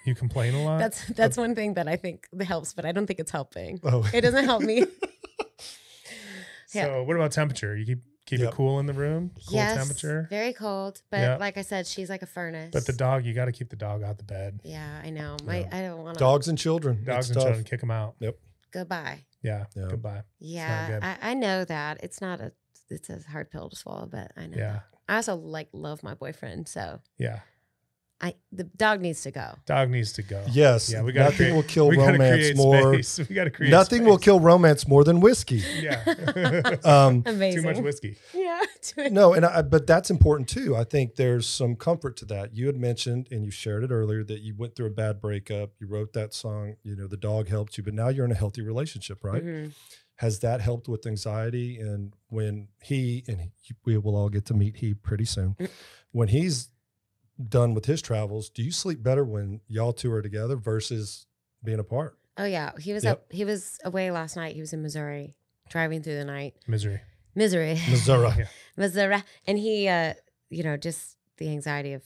You complain a lot? That's one thing that I think helps, but I don't think it's helping. Oh. It doesn't help me. So what about temperature? You keep it cool in the room? Cool yes, temperature? very cold. But like I said, she's like a furnace. But the dog, you got to keep the dog out the bed. Yeah, I know. I don't want to. Dogs and children. Dogs It's and tough. children, kick them out. Yep. Goodbye. Yeah. Goodbye. Yeah, I know that. It's a hard pill to swallow, but I know. Yeah. That. I also love my boyfriend, so Yeah. the dog needs to go. Dog needs to go. Yes. Yeah, we got nothing will kill romance more. We got to create Nothing will kill romance more than whiskey. Yeah. Amazing. Too much whiskey. Yeah. No, but that's important too. I think there's some comfort to that. You had mentioned, and you shared it earlier, that you went through a bad breakup. You wrote that song. The dog helped you, but now you're in a healthy relationship, right? Mm-hmm. Has that helped with anxiety? And when we will all get to meet he pretty soon, when he's done with his travels, do you sleep better when y'all two are together versus being apart? Oh yeah, he was he was away last night. He was in Missouri, driving through the night. Missouri. Missouri. Missouri. And he, just the anxiety of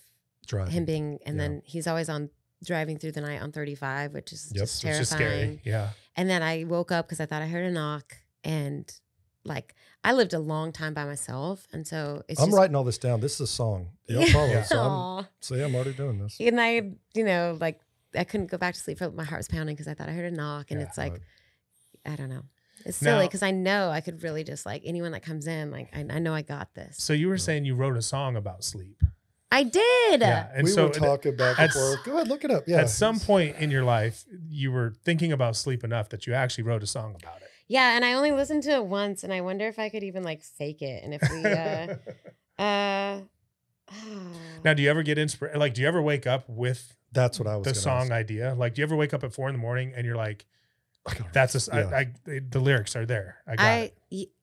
Driving. him being, and then he's always on driving through the night on 35, which is just terrifying. Which is scary. Yeah. And then I woke up because I thought I heard a knock, and I lived a long time by myself, and so I'm writing all this down. This is a song. Y'all follow. Aw. I'm already doing this. And I, I couldn't go back to sleep. My heart was pounding because I thought I heard a knock, and it's like, I don't know. It's silly because I know I could really just anyone that comes in, I know I got this. So you were saying you wrote a song about sleep. I did. Yeah. And we were talking back and forth. Go ahead, look it up. Yeah. At some point in your life, you were thinking about sleep enough that you actually wrote a song about it. Yeah, and I only listened to it once, and I wonder if I could even fake it. And if we, Now, do you ever get inspired? Do you ever wake up with that's what I was the song idea? Do you ever wake up at 4 a.m. and you're like, that's the lyrics are there. I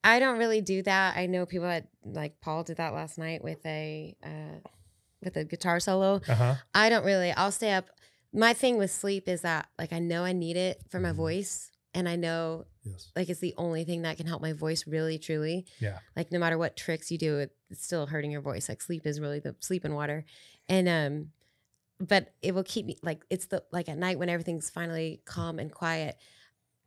don't really do that. I know people that Paul did that last night with a guitar solo. I don't really. I'll stay up. My thing with sleep is that I know I need it for my voice, and I know it's the only thing that can help my voice really truly. Yeah. No matter what tricks you do, it's still hurting your voice. Sleep is really the sleep and water, and but it will keep me it's the at night when everything's finally calm and quiet.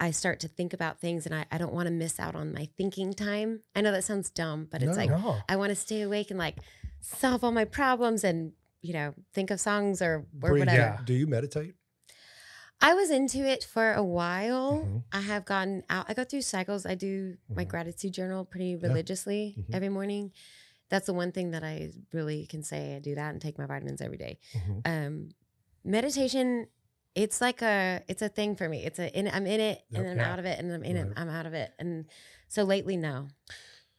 I start to think about things, and I don't want to miss out on my thinking time. I know that sounds dumb, but it's I want to stay awake and solve all my problems and, think of songs or whatever. Yeah. Do you meditate? I was into it for a while. I have gotten out. I go through cycles. I do my gratitude journal pretty religiously every morning. That's the one thing that I really can say. I do that and take my vitamins every day. Meditation, it's it's a thing for me. I'm in it and then out of it, and I'm in it, I'm out of it. And so lately, no.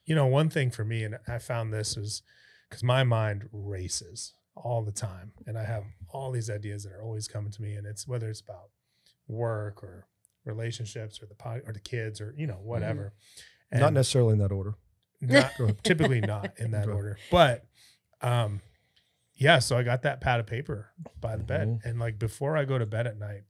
One thing for me, and I found this is because my mind races all the time, and I have all these ideas that are always coming to me, and it's whether it's about work or relationships or the kids or whatever. And not necessarily in that order. Typically not in that order, but so I got that pad of paper by the bed, and before I go to bed at night,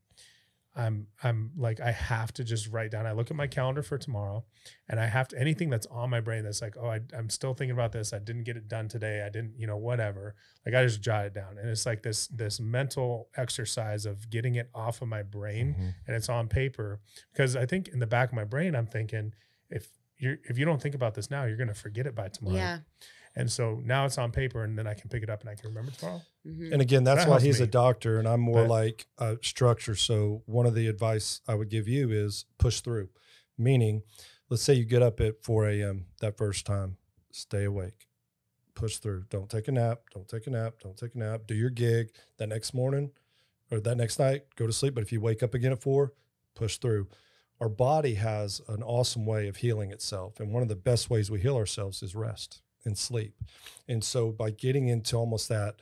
I'm I have to just write down. I look at my calendar for tomorrow, and I have to, anything that's on my brain that's I'm still thinking about this. I didn't get it done today. I didn't, whatever. I just jot it down, and it's this mental exercise of getting it off of my brain, and it's on paper, because I think in the back of my brain I'm thinking if you don't think about this now, you're going to forget it by tomorrow. Yeah. And so now it's on paper, and then I can pick it up and I can remember tomorrow. And again, that's why he's a doctor and I'm more structure. So one of the advice I would give you is push through. Meaning, let's say you get up at 4 a.m. that first time, stay awake, push through. Don't take a nap. Don't take a nap. Don't take a nap. Do your gig that next morning or that next night, go to sleep. But if you wake up again at 4, push through. Our body has an awesome way of healing itself. And one of the best ways we heal ourselves is rest and sleep. And so by getting into almost that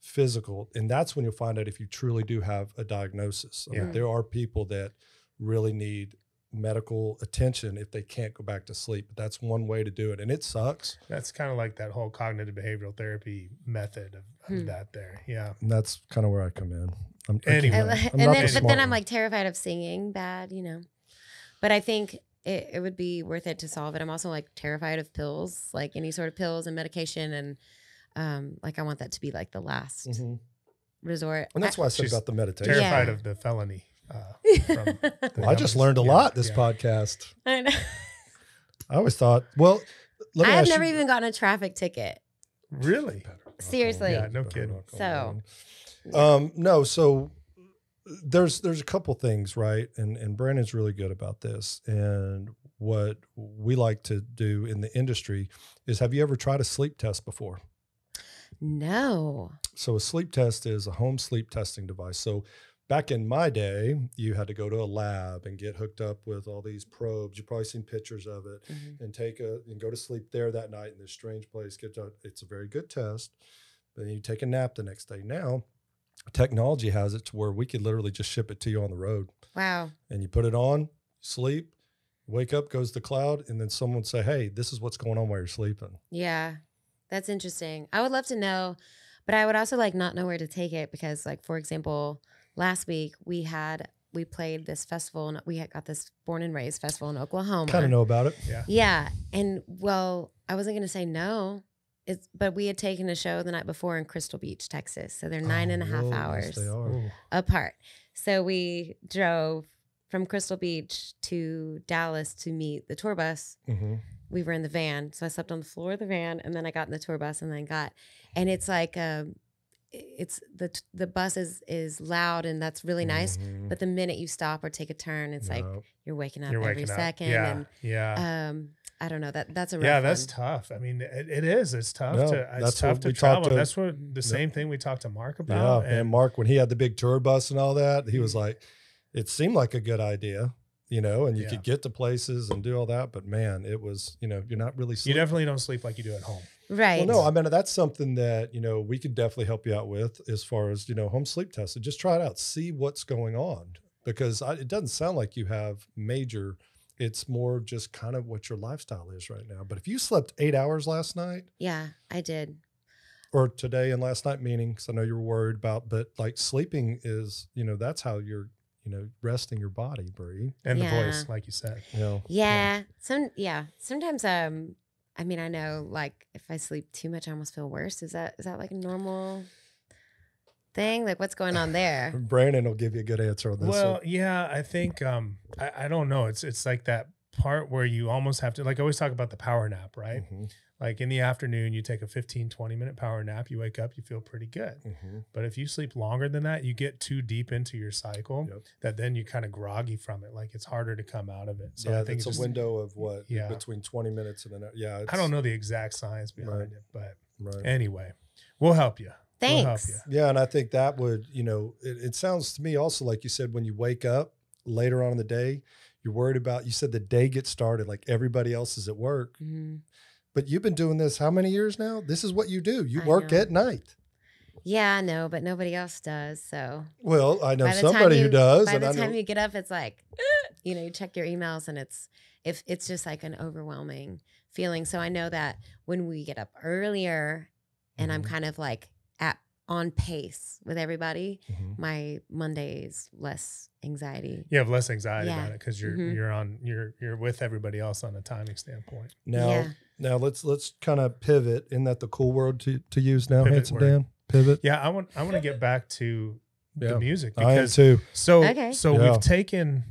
physical, and that's when you'll find out if you truly do have a diagnosis. I mean, there are people that really need medical attention if they can't go back to sleep. But that's one way to do it. And it sucks. That's kind of like that whole cognitive behavioral therapy method of that there. Yeah. And that's kind of where I come in. But then I'm terrified of singing bad, But I think it would be worth it to solve it. I'm also like terrified of pills, like any sort of pills and medication. And like I want that to be like the last resort. And that's why I said She's about the meditation. Terrified Yeah. of the felony. From the Well, I just numbers. learned a Yeah, lot this yeah. podcast. I know. I always thought, well, let I me have ask never you, even gotten a traffic ticket. Really? Seriously. Yeah, no kidding. So, No, so there's a couple things, right? And Brandon's really good about this. And what we like to do in the industry is, have you ever tried a sleep test before? no. So a sleep test is a home sleep testing device. So back in my day, you had to go to a lab and get hooked up with all these probes. You've probably seen pictures of it, and go to sleep there that night in this strange place. It's a very good test. Then you take a nap the next day. Now, technology has it to where we could literally just ship it to you on the road, Wow. and you put it on, sleep, wake up, goes the cloud, and then someone would say, "Hey, this is what's going on while you're sleeping." Yeah. That's interesting. I would love to know, but I would also like not know where to take it because, like, for example, last week we played this festival and we had got this Born and Raised festival in Oklahoma. Kind of know about it. Yeah. Yeah. And well, I wasn't going to say no. But we had taken a show the night before in Crystal Beach, Texas. So they're 9.5 Oh, yes, hours they are. Ooh. apart. So we drove from Crystal Beach to Dallas to meet the tour bus. Mm-hmm. We were in the van. So I slept on the floor of the van and then I got in the tour bus and it's like, it's the bus is loud and that's really nice. Mhm. But the minute you stop or take a turn, it's like No. you're waking up You're every waking up. second. Yeah. And Yeah. I don't know, that's a rough Yeah, that's one. tough. I mean, it is. It's tough No, to. that's It's tough what to we talked travel. to- That's what the same thing we talked to Mark Yeah, about. and Mark, when he had the big tour bus and all that, he Mm-hmm. was like, it seemed like a good idea, and you Yeah. could get to places and do all that. But man, it was, you're not really you sleeping. definitely don't sleep like you do at home. Right. Well, no, I mean, that's something that, we could definitely help you out with as far as, home sleep testing. Just try it out, see what's going on, because it doesn't sound like you have major. It's more just kind of what your lifestyle is right now. But if you slept 8 hours last night Yeah, I did. or today and last night, meaning, because I know you were worried about, but like sleeping is, that's how you're, resting your body, Bri. And the Yeah. voice, like you said. Yeah. Sometimes I mean I know like if I sleep too much I almost feel worse. Is that like a normal thing? Like what's going on there? Brandon will give you a good answer on this. Well, yeah, I think I don't know. It's like that part where you almost have to, like I always talk about the power nap, right? Mhm, Like in the afternoon, you take a 15-20 minute power nap, you wake up, you feel pretty good. mhm. But if you sleep longer than that, you get too deep into your cycle Yep. that then you kind of groggy from it. Like it's harder to come out of it. So Yeah, I think it's just, a window of what? Yeah. Between 20 minutes and an hour. Yeah. I don't know the exact science behind Right. it, but Right. anyway, we'll help you. We'll help Thanks. you. Yeah. And I think that would, it sounds to me also like you said, when you wake up later on in the day, you're worried about, you said the day gets started, like everybody else is at work. Mhm. But you've been doing this how many years now? This is what you do. You I work know. at night. Yeah, I know, but nobody else does. So Well, I know by the time somebody who does. By And the I time know, you get up, it's like you check your emails and it's just like an overwhelming feeling. So I know that when we get up earlier and I'm Mhm. kind of like on pace with everybody, Mhm. my Monday's less anxiety. You have less anxiety Yeah. about it because Mhm. you're with everybody else on a timing standpoint. now, Yeah. let's kind of pivot. Isn't that the cool word to use now, Pivot handsome word. Dan? Pivot. Yeah, I want to get back to Yeah. the music I am because too. Okay. so Yeah. we've taken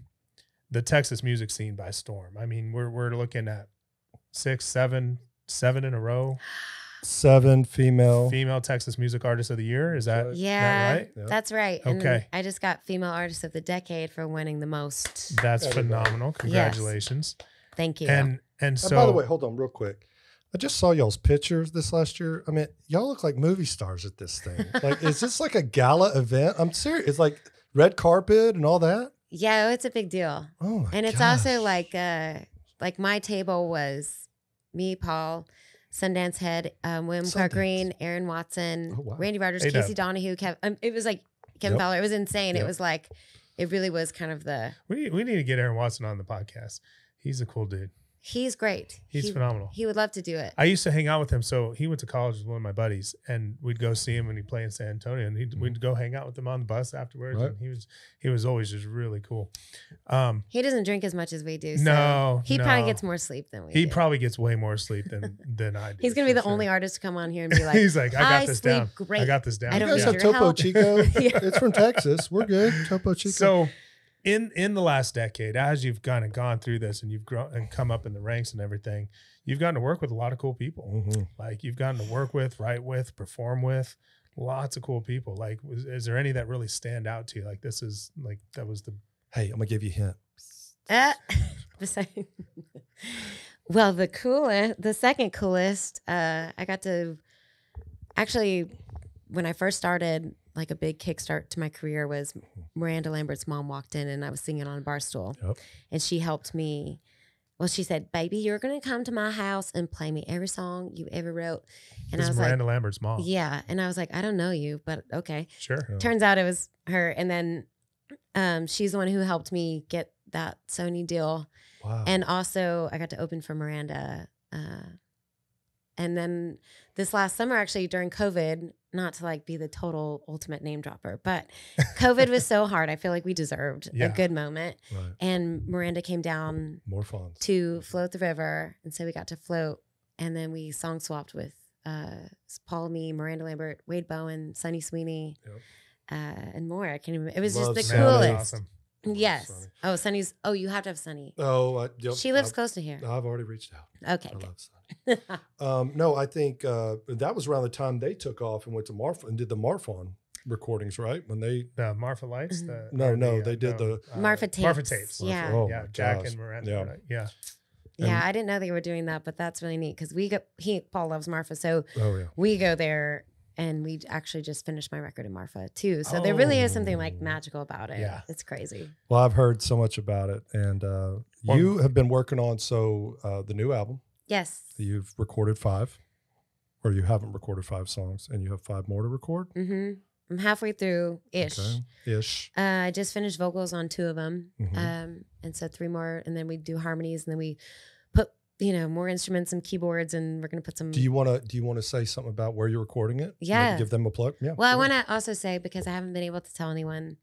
the Texas music scene by storm. I mean, we're looking at 6, 7 in a row. 7 female. Female Texas Music Artist of the Year. Is that, right. Yeah, right? Yeah. that's right. And Okay. I just got Female Artist of the Decade for winning the most. That's Everybody. phenomenal. Congratulations. Thank you. And so By the way, hold on real quick. I just saw y'all's pictures this last year. I mean, y'all look like movie stars at this thing. Like, is this like a gala event? I'm serious. It's like red carpet and all that. Yeah, it's a big deal. Oh my And it's gosh. also like my table was me, Paul, Sundance Head, William Clark Sundance. Green, Aaron Watson, Oh, wow. Randy Rogers, A-Dub. Casey Donahue, it was like Kevin Yep. Fowler. It was insane. Yep. It was like, it really was kind of we need to get Aaron Watson on the podcast. He's a cool dude. He's great. He's phenomenal. He would love to do it. I used to hang out with him. So he went to college with one of my buddies, and we'd go see him when he played in San Antonio, and we'd go hang out with him on the bus afterwards. Right. And he was always just really cool. He doesn't drink as much as we do. So No, he probably gets more sleep than we do. He probably gets way more sleep than I do. He's gonna be for the sure. only artist to come on here and be like, He's like, I got this sleep down. Great. I got this down. I don't You guys need have your Topo help. Chico. Yeah. It's from Texas. We're good. Topo Chico. So in the last decade, as you've kind of gone through this and you've grown and come up in the ranks and everything, you've gotten to work with a lot of cool people. Mm-hmm. Like you've gotten to work with, write with, perform with lots of cool people. Like, is there any that really stand out to you? Like this is like, that was the, Hey, I'm gonna give you a hint. Well, the second coolest, I got to actually, when I first started, like a big kickstart to my career was Miranda Lambert's mom walked in and I was singing on a bar stool. Yep. And she helped me. Well, she said, baby, you're going to come to my house and play me every song you ever wrote. And I it's was Miranda like, Lambert's mom. yeah. And I was like, I don't know you, but okay. Sure. Yeah. Turns out it was her. And then she's the one who helped me get that Sony deal. Wow. And also I got to open for Miranda. And then this last summer, actually during COVID, not to like be the total ultimate name dropper, but COVID was so hard. I feel like we deserved a good moment. Right. And Miranda came down More fun. to float the river. And so we got to float. And then we song swapped with Paul, me, Miranda Lambert, Wade Bowen, Sunny Sweeney, and more. I can't even, it was Love just the Sunny. coolest. Awesome. Yes. Sunny. Oh, Sunny's. Oh, you have to have Sunny. Oh, yep, She lives close to here. I've already reached out. Okay. I Good. love Sunny. No, I think that was around the time they took off and went to Marfa and did the Marfon recordings, right? When they The Marfa Lights? they did the Marfa tapes. Marfa tapes. Yeah. Oh, yeah, my Jack gosh. and Miranda. Yeah. Right? Yeah. Yeah, I didn't know they were doing that, but that's really neat because Paul loves Marfa, so Oh yeah. we go there and we actually just finished my record in Marfa too. So there really is something like magical about it. Yeah. It's crazy. Well, I've heard so much about it, and you have been working on the new album. Yes. You've recorded 5, or you haven't recorded 5 songs, and you have 5 more to record. Mm-hmm. I'm halfway through ish. Okay. Ish. I just finished vocals on 2 of them, Mhm. and so 3 more, and then we do harmonies, and then we put more instruments and keyboards, and we're gonna put some. Do you want to say something about where you're recording it? Yeah. Maybe give them a plug. Yeah. Well, I sure. want to also say, because I haven't been able to tell anyone,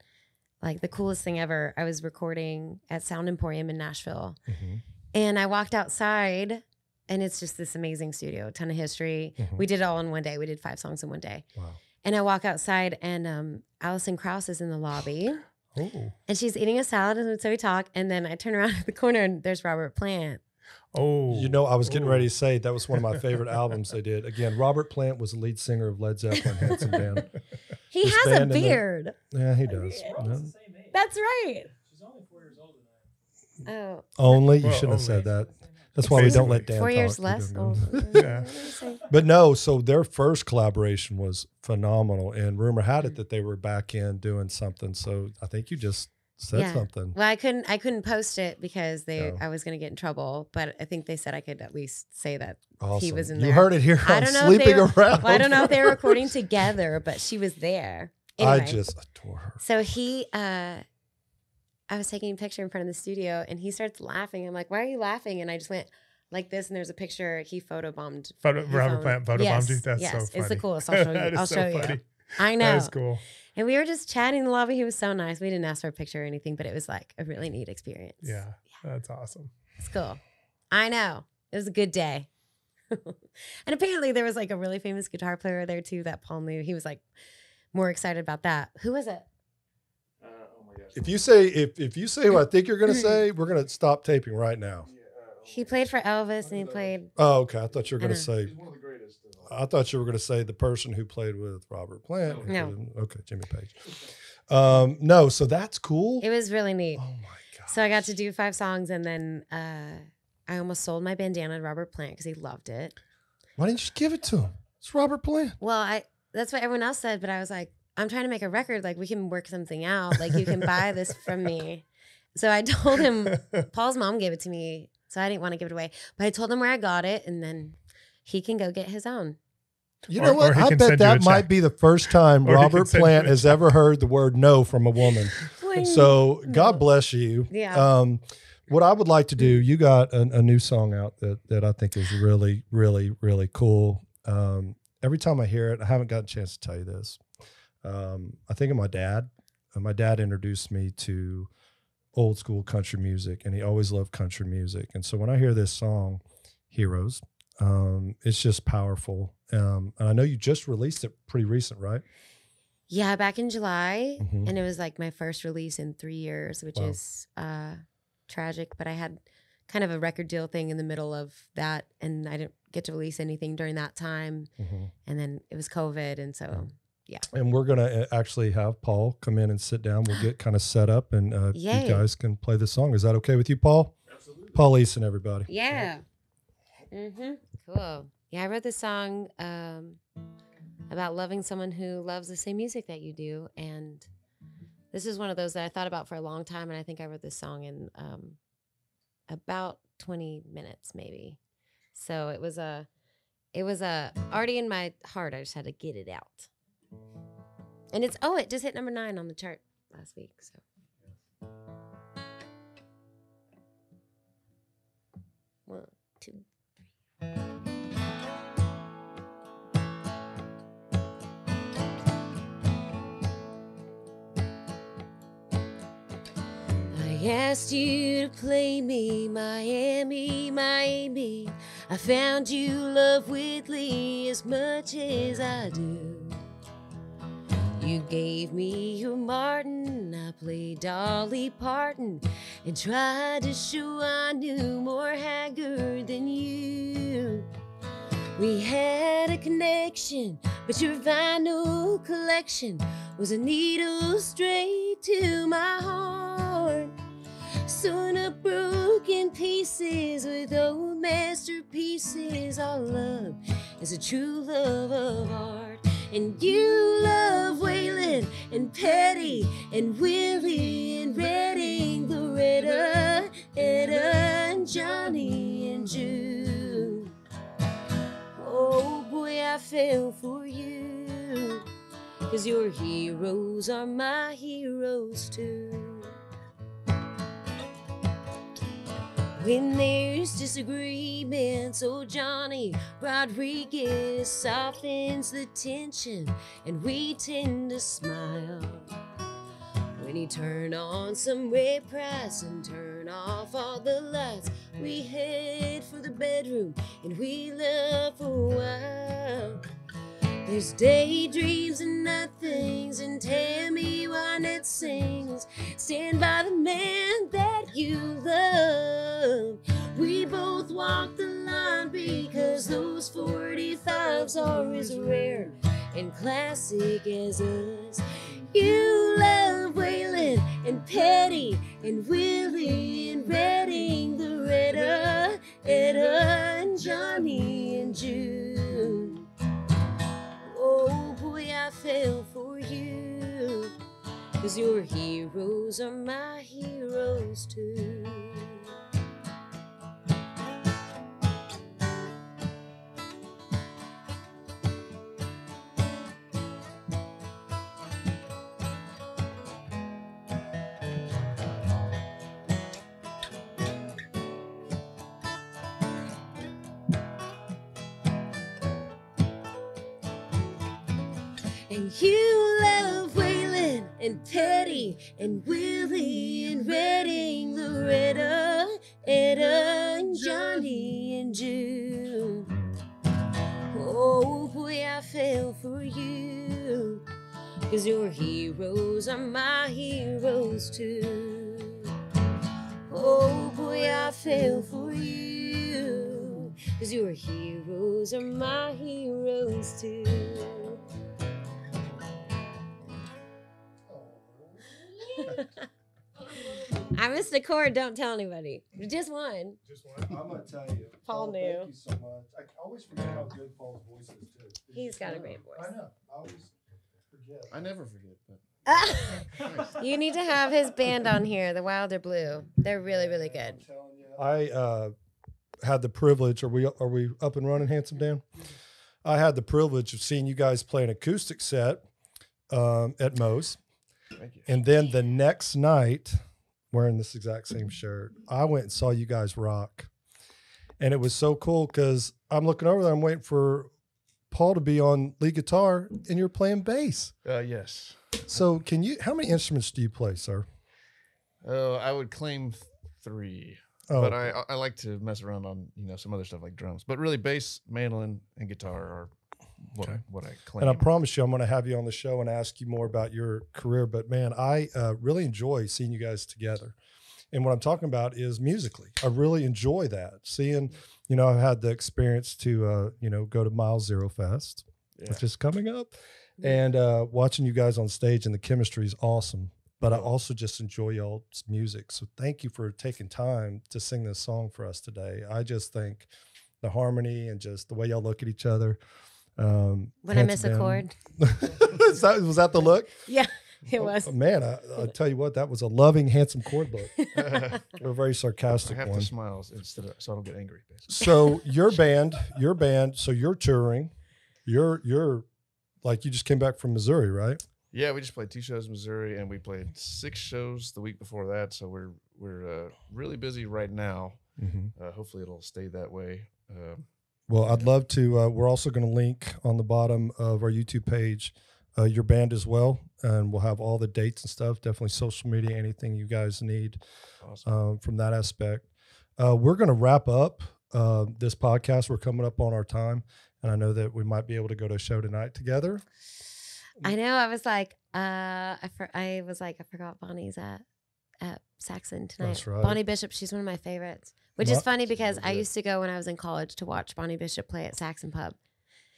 like the coolest thing ever, I was recording at Sound Emporium in Nashville. Mhm. And I walked outside and it's just this amazing studio, a ton of history. Mhm. We did it all in one day. We did 5 songs in one day. Wow. And I walk outside and Allison Krauss is in the lobby Oh. and she's eating a salad. And so we talk. And then I turn around at the corner and there's Robert Plant. Oh. You know, I was getting ready to say that was one of my favorite albums they did. Again, Robert Plant was the lead singer of Led Zeppelin, Hanson Band. He This has a band and the- beard. Yeah, he does. Yeah. We're No. almost the same age. That's right. She's only 4 years older than I am. Oh, Only you Well, shouldn't have said only. that. That's why we don't let Basically. Dan 4 years talk. less old. Yeah. But no, so their first collaboration was phenomenal, and rumor had it that they were back in doing something. So I think you just said Yeah. something. Well, I couldn't post it because No. I was going to get in trouble, but I think they said I could at least say that Awesome. he was in you there. heard it here I on don't know if they Sleeping were- Around. Well, I don't know if they were recording together, but she was there. Anyway, I just adore her. so I was taking a picture in front of the studio and he starts laughing. I'm like, why are you laughing? And I just went like this, and there's a picture. He photobombed. Robert Plant photobombed Yes, you? That's yes. so funny. It's the coolest. I'll show you. That is I'll so show you. funny. I know. That is cool. And we were just chatting in the lobby. He was so nice. We didn't ask for a picture or anything, but it was like a really neat experience. Yeah. That's awesome. It's cool. I know. It was a good day. And apparently there was like a really famous guitar player there too that Paul knew. He was like more excited about that. Who was it? Oh my gosh. If you say what I think you're going to say, we're going to stop taping right now. He played for Elvis and he played. Oh, okay. I thought you were going to know. say. He's one of the greatest. I thought you were going to say the person who played with Robert Plant. No. Okay, Jimmy Page. No, so that's cool. It was really neat. Oh my god. So I got to do 5 songs and then I almost sold my bandana to Robert Plant because he loved it. Why didn't you just give it to him? It's Robert Plant. Well, that's what everyone else said, but I was like, I'm trying to make a record. Like we can work something out. Like you can buy this from me. So I told him, Paul's mom gave it to me, so I didn't want to give it away. But I told him where I got it, and then he can go get his own. You Or- know what? or he I can bet send you a that might check. be the first time Or he can Robert send you Plant a has ever heard the word no from a woman. So God bless you. Yeah. What I would like to do, you got a new song out that I think is really, really, really cool. Every time I hear it, I haven't gotten a chance to tell you this. I think of my dad. My dad introduced me to old school country music, and he always loved country music. And so when I hear this song, Heroes, it's just powerful. And I know you just released it pretty recent, right? Yeah, back in July, Mhm. and it was like my first release in 3 years, which Wow. is tragic. But I had kind of a record deal thing in the middle of that, and I didn't get to release anything during that time. Mhm. And then it was COVID, and so And we're going to actually have Paul come in and sit down. We'll get kind of set up, and you Yay. guys can play the song. Is that okay with you, Paul? Absolutely. Paul Eason, everybody. yeah, cool. Yeah, I wrote this song about loving someone who loves the same music that you do, and this is one of those that I thought about for a long time, and I think I wrote this song in about 20 minutes, maybe. So it was already in my heart. I just had to get it out. And it just hit number 9 on the chart last week. So 1, 2, 3. I asked you to play me Miami, Miami. I found you love Whitley as much as I do. You gave me your Martin, I played Dolly Parton, and tried to show I knew more Haggard than you. We had a connection, but your vinyl collection was a needle straight to my heart. Sewn up broken pieces with old masterpieces. Our love is a true love of art. And you love Waylon and Petty and Willie and Redding, Loretta, Etta and Johnny and June. Oh boy, I fell for you, 'cause your heroes are my heroes too. When there's disagreements, oh Johnny Rodriguez softens the tension, and we tend to smile. When he turn on some Ray Price and turn off all the lights, we head for the bedroom and we love for a while. There's daydreams and nothings, and Tammy Wynette sings, stand by the man that you love. We both walk the line because those 45s are as rare and classic as us. You love Waylon and Petty and Willie and Redding, Loretta, Etta and Johnny and June. Oh boy, I fell for you, 'cause your heroes are my heroes too. And you love Waylon and Petty and Willie and Redding, Loretta, Etta and Johnny and June. Oh boy, I fell for you, 'cause your heroes are my heroes too. Oh boy, I fell for you, 'cause your heroes are my heroes too. I missed a chord, don't tell anybody. Just one. Just one. I'm going to tell you. Paul knew. Thank you so much. I always forget how good Paul's voice is, too. He's got a great voice. I know. I always forget. I never forget, but You need to have his band on here, the Wilder Blue. They're really, really good. I'm telling you. I had the privilege. Are we up and running, Handsome Dan? I had the privilege of seeing you guys play an acoustic set at Moe's. thank you. And then the next night, wearing this exact same shirt. I went and saw you guys rock. And it was so cool because I'm looking over there, I'm waiting for Paul to be on lead guitar, and you're playing bass. Yes. So how many instruments do you play, sir? I would claim 3. Oh, But I like to mess around on, some other stuff like drums. But really bass, mandolin, and guitar are what I claim. and I promise you, I'm going to have you on the show and ask you more about your career. But man, I really enjoy seeing you guys together. And what I'm talking about is musically. I really enjoy that. Seeing, I've had the experience to, go to Mile Zero Fest, which is coming up, and watching you guys on stage, and the chemistry is awesome. But I also just enjoy y'all's music. So thank you for taking time to sing this song for us today. I just think the harmony and just the way y'all look at each other. When I miss a chord. Was that the look? Yeah, it was. Oh, man, I'll tell you what, that was a loving, handsome chord look. A very I sarcastic have one. to smile so I don't get angry. Basically. So your band, so you're touring. You're like, you just came back from Missouri, right? Yeah, we just played 2 shows in Missouri, and we played 6 shows the week before that. So we're really busy right now. Hopefully, it'll stay that way. Well, I'd love to. We're also going to link on the bottom of our YouTube page your band as well, and we'll have all the dates and stuff. Definitely social media, anything you guys need from that aspect. We're going to wrap up this podcast. We're coming up on our time, and I know that we might be able to go to a show tonight together. I know. I was like, I forgot Bonnie's at Saxon tonight. That's right. Bonnie Bishop, she's one of my favorites. Which is funny because I used to go when I was in college to watch Bonnie Bishop play at Saxon Pub.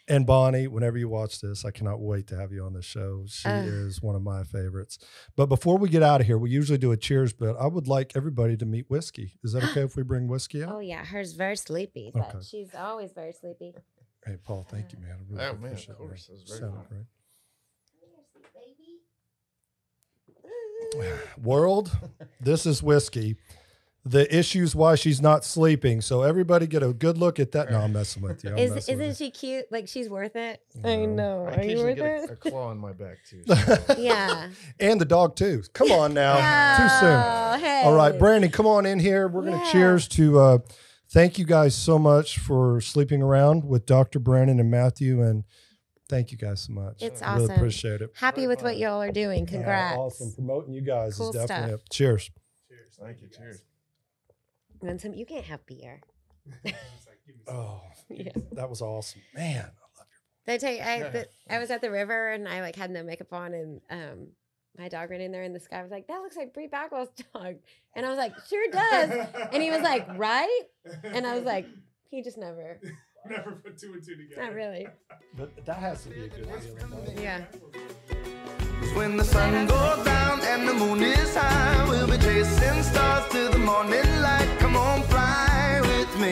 And Bonnie, whenever you watch this, I cannot wait to have you on the show. She is one of my favorites. But before we get out of here, we usually do a cheers, but I would like everybody to meet Whiskey. Is that okay if we bring Whiskey out? Oh yeah, her's very sleepy, but she's always very sleepy. Hey, Paul, thank you, man. I really appreciate of course. it. That was very Sounded fun. great. World, this is Whiskey. The issue's why she's not sleeping. So everybody get a good look at that. No, I'm messing with you. I'm messing with Isn't you. she cute? Like she's worth it. No. I know. I Are you occasionally worth get it? a claw in my back, too. So. Yeah. And the dog, too. Come on now. Too soon. Hey. All right, Brandon, come on in here. We're going to cheers to thank you guys so much for sleeping around with Dr. Brandon and Matthew. And thank you guys so much. It's I really awesome. appreciate it. Happy with what y'all are doing. Congrats. Awesome. Promoting you guys Cool is definitely stuff. Cheers. Cheers. Thank you. Cheers. And some, you can't have beer. Oh, Yeah. that was awesome. Man, I love Did I tell you, I was at the river and I like had no makeup on and my dog ran in there and this guy was like, that looks like Bri Bagwell's dog. And I was like, sure does. And he was like, right? And I was like, he just never. Never put 2 and 2 together. Not really. But that has to be a good feeling. Yeah. When the sun goes down and the moon is high, we'll be chasing stars till the morning light. Come on, fly with me.